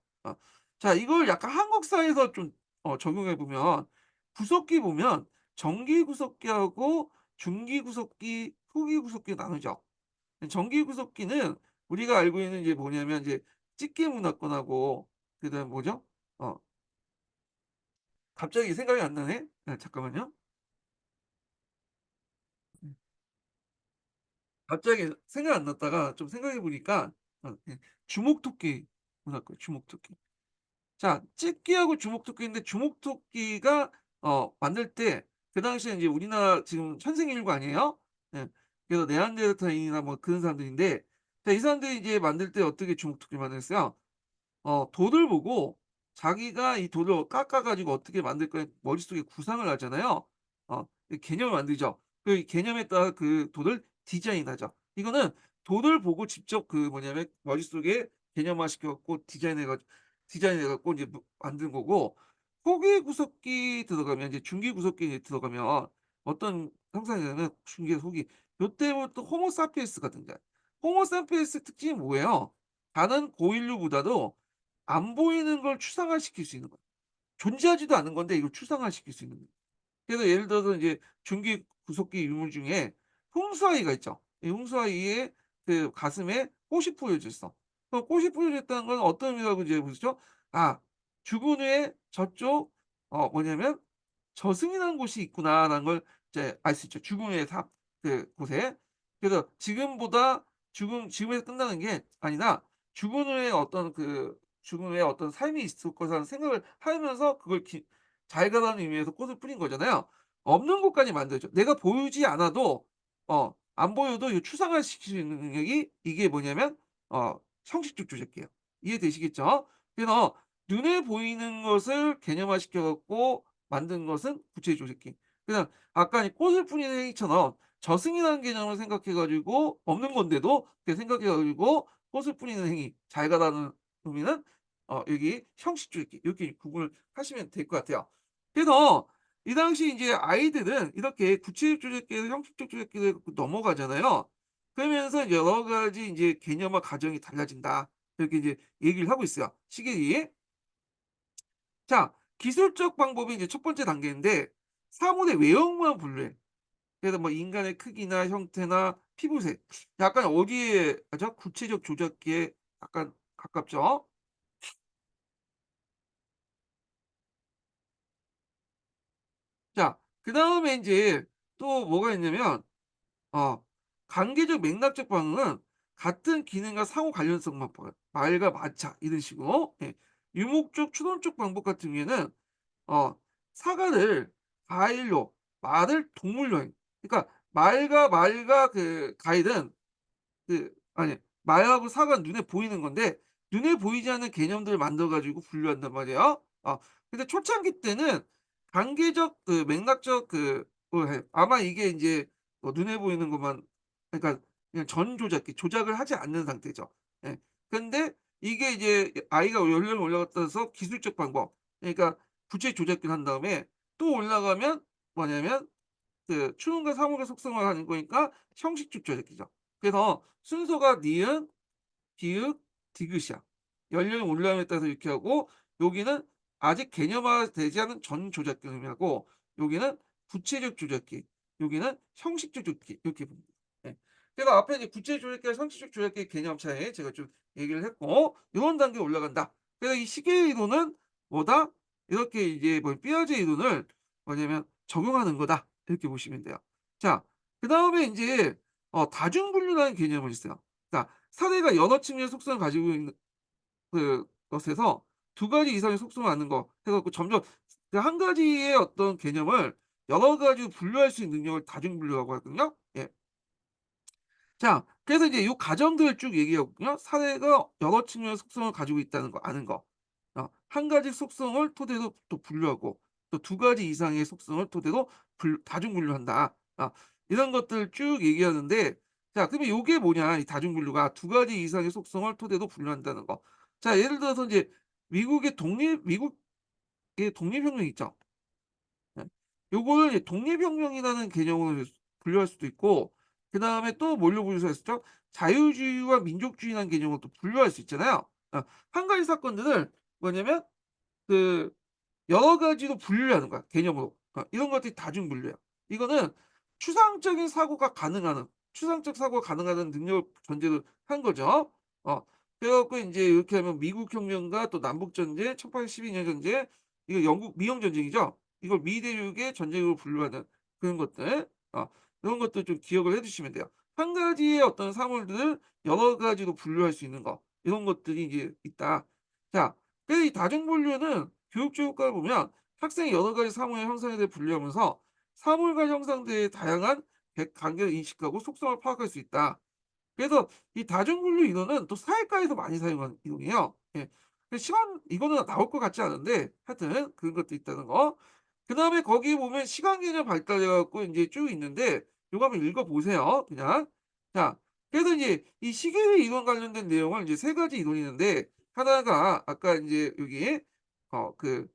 자, 이걸 약간 한국사에서 좀 적용해 보면, 구속기 보면 정기 구속기하고 중기 구속기, 후기 구속기 나누죠. 정기 구속기는 우리가 알고 있는 게 뭐냐면 이제 집게 문화권하고, 그다음에 뭐죠? 어 갑자기 생각이 안 나네. 잠깐만요. 음. 갑자기 생각 안 났다가 좀 생각해 보니까 예, 주목토끼 문화권, 주목토끼. 자, 집게하고 주목토끼인데, 주목토끼가 만들 때 그 당시에 인제 우리나라 지금 현생인류 아니에요? 예. 그래서 네안데르탈인이나 뭐 그런 사람들인데, 자, 이 사람들이 이제 만들 때 어떻게 주목토끼를 만들었어요? 돌을 보고 자기가 이 돌을 깎아 가지고 어떻게 만들 거야 머릿속에 구상을 하잖아요. 이 개념을 만들죠. 그 개념에 따라 그 돌을 디자인하죠. 이거는 돌을 보고 직접 뭐냐면 머릿속에 개념화 시켜 갖고 디자인해 갖고 이제 만든 거고, 초기 구석기 들어가면 이제 중기 구석기 들어가면 어떤 형상이 되냐면 중기에서 후기, 요때부터 호모 사피엔스가 등장해요. 호모 사피엔스 특징이 뭐예요? 다른 고인류보다도 안 보이는 걸 추상화시킬 수 있는 거야. 존재하지도 않은 건데 이걸 추상화시킬 수 있는 거야. 그래서 예를 들어서 이제 중기 구석기 유물 중에 홍수아이가 있죠. 이 홍수아이의 가슴에 꽃이 뿌려져 있어. 그 꽃이 뿌려져 있다는 건 어떤 의미라고 이제 보시죠? 아, 죽은 후에 저쪽 뭐냐면 '저승이라는 곳이 있구나.'라는 걸 이제 알 수 있죠, 죽음의 삽 곳에. 그래서 지금에서 끝나는 게 아니라 죽은 후에 죽은 후에 어떤 삶이 있을 거라는 생각을 하면서 그걸 잘 가라는 의미에서 꽃을 뿌린 거잖아요. 없는 것까지 만들죠. 내가 보이지 않아도 안 보여도 이 추상화시킬 수 있는 능력이, 이게 뭐냐면 형식적 조작기예요. 이해되시겠죠? 그래서 눈에 보이는 것을 개념화시켜 갖고 만든 것은 구체적 조작기. 그냥 아까 이 꽃을 뿌리는 행위처럼 저승이라는 개념을 생각해 가지고 없는 건데도 그렇게 생각해 가지고 꽃을 뿌리는 행위, 잘 가라는 의미는 여기 형식 조작기, 이렇게 구분을 하시면 될 것 같아요. 그래서 이 당시 인제 아이들은 이렇게 구체적 조작기에서 형식적 조작기로 해 갖고 넘어가잖아요. 그러면서 여러 가지 인제 개념과 가정이 달라진다, 이렇게 이제 얘기를 하고 있어요, 시계리. 자, 기술적 방법이 이제 첫 번째 단계인데 사물의 외형만 분류해. 그래서 뭐 인간의 크기나 형태나 피부색, 약간 어디에 가죠? 구체적 조작기에 약간 가깝죠. 자, 그다음에 인제 또 뭐가 있냐면 어 관계적 맥락적 반응은 같은 기능과 상호 관련성만 봐요. 말과 마차 이런 식으로. 예. 유목적, 추론적 방법 같은 경우에는 어 사과를 과일로, 말을 동물로 해. 그러니까 말과 과일은 아니, 마약하고 사과는 눈에 보이는 건데 눈에 보이지 않는 개념들을 만들어 가지고 분류한단 말이에요. 근데 초창기 때는 단계적 맥락적 아마 이게 인제 눈에 보이는 것만, 그러니까 그냥 전 조작기, 조작을 하지 않는 상태죠. 예. 근데 이게 이제 아이가 연령이 올라갔다 서 기술적 방법, 그러니까 부채 조작기를 한 다음에 또 올라가면 뭐냐면 추움과 사물의 속성을 하는 거니까 형식적 조작기죠. 그래서 순서가 니은, 비읍, 디귿이야. 연령이 올라감에 따라서 이렇게 하고, 여기는 아직 개념화되지 않은 전 조작기 의미하고, 여기는 구체적 조작기, 여기는 형식적 조작기, 이렇게 봅니다. 예. 그래서 앞에 이제 구체적 조작기와 형식적 조작기의 개념 차이 제가 좀 얘기를 했고, 요런 단계에 올라간다. 그래서 이 시계의 이론은 뭐다? 이렇게 이제 삐아제 이론을 뭐냐면 적용하는 거다, 이렇게 보시면 돼요. 자, 그다음에 인제 다중분류라는 개념이 있어요. 그러니까 사례가 여러 측면의 속성을 가지고 있는 것에서 두 가지 이상의 속성을 아는 거 해 갖고 점점 한 가지의 어떤 개념을 여러 가지로 분류할 수 있는 능력을 다중분류라고 하거든요. 예. 자, 그래서 이제 요 과정들을 쭉 얘기하거든요. 사례가 여러 측면의 속성을 가지고 있다는 거 아는 거. 한 가지 속성을 토대로 또 분류하고, 또 두 가지 이상의 속성을 토대로 다중분류한다. 이런 것들을 쭉 얘기하는데, 자, 그러면 요게 뭐냐, 이 다중분류가 두 가지 이상의 속성을 토대로 분류한다는 거. 자, 예를 들어서 이제 미국의 독립혁명 있죠. 예. 요거를 이제 독립혁명이라는 개념으로 분류할 수도 있고, 그다음에 또 뭘로 분류할 수 있죠? 자유주의와 민족주의라는 개념으로 또 분류할 수 있잖아요. 한 가지 사건들을 뭐냐면 그 여러 가지로 분류하는 거야, 개념으로. 이런 것들이 다중분류야. 이거는 추상적 사고가 가능하다는 능력을 전제로 한 거죠. 그래 갖고 인제 이렇게 하면 미국 혁명과 또 남북 전쟁, 1812년 전쟁, 이거 영국 미영 전쟁이죠. 이걸 미 대륙의 전쟁으로 분류하는 그런 것들. 이런 것들 좀 기억을 해 두시면 돼요. 한 가지의 어떤 사물들을 여러 가지로 분류할 수 있는 거, 이런 것들이 이제 있다. 자, 그래서 이 다중분류는 교육적 효과를 보면 학생이 여러 가지 사물의 형상에 대해 분류하면서 사물과 형상들의 다양한 관계를 인식하고 속성을 파악할 수 있다. 그래서 이 다중분류 이론은 또 사회과에서 많이 사용하는 이론이에요. 예. 시간 이거는 나올 것 같지 않은데 하여튼 그런 것도 있다는 거. 그다음에 거기 보면 시간 개념 발달해 갖고 인제 쭉 있는데 요거 한번 읽어 보세요, 그냥. 자, 그래서 인제 이 시계의 이론 관련된 내용을 이제 세 가지 이론이 있는데, 하나가 아까 인제 여기 그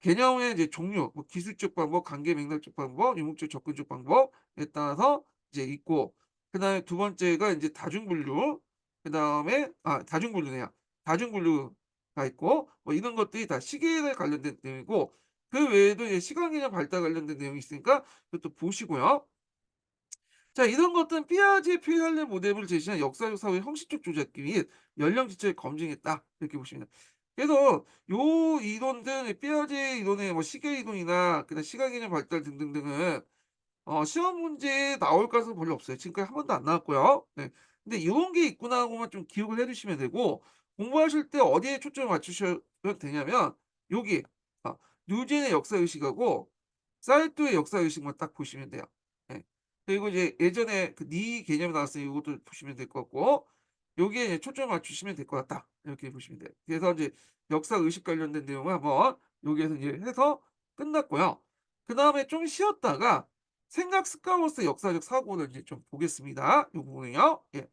개념의 이제 종류, 기술적 방법, 관계 맥락적 방법, 유목적 접근적 방법에 따라서 이제 있고, 그다음에 두 번째가 인제 다중분류, 그다음에 다중분류네요. 다중분류가 있고, 이런 것들이 다 시계에 관련된 내용이고, 그 외에도 이제 시간 개념 발달 관련된 내용이 있으니까 그것도 보시고요. 자, 이런 것들은 피아제 피할레 모델을 제시한 역사적 사회 형식적 조작기 및 연령 지체를 검증했다, 이렇게 보시면 돼요. 그래서 요 이론들, 피아제 이론의 시계 이론이나 그다음 시간 개념 발달 등등등은 시험 문제에 나올 가능성은 별로 없어요. 지금까지 한 번도 안 나왔고요. 네. 근데 요런 게 있구나 하고만 좀 기억을 해 두시면 되고, 공부하실 때 어디에 초점을 맞추시면 되냐면 여기 뉴젠의 역사 의식하고 사이토의 역사 의식만 딱 보시면 돼요. 예. 그리고 이제 예전에 니 개념이 나왔으니 요것도 보시면 될 것 같고, 여기에 이제 초점을 맞추시면 될 것 같다, 이렇게 보시면 돼요. 그래서 인제 역사 의식 관련된 내용을 한번 여기에서 이제 해서 끝났고요. 그다음에 좀 쉬었다가 생각 습관으로서 역사적 사고를 이제 좀 보겠습니다, 요 부분을요. 예.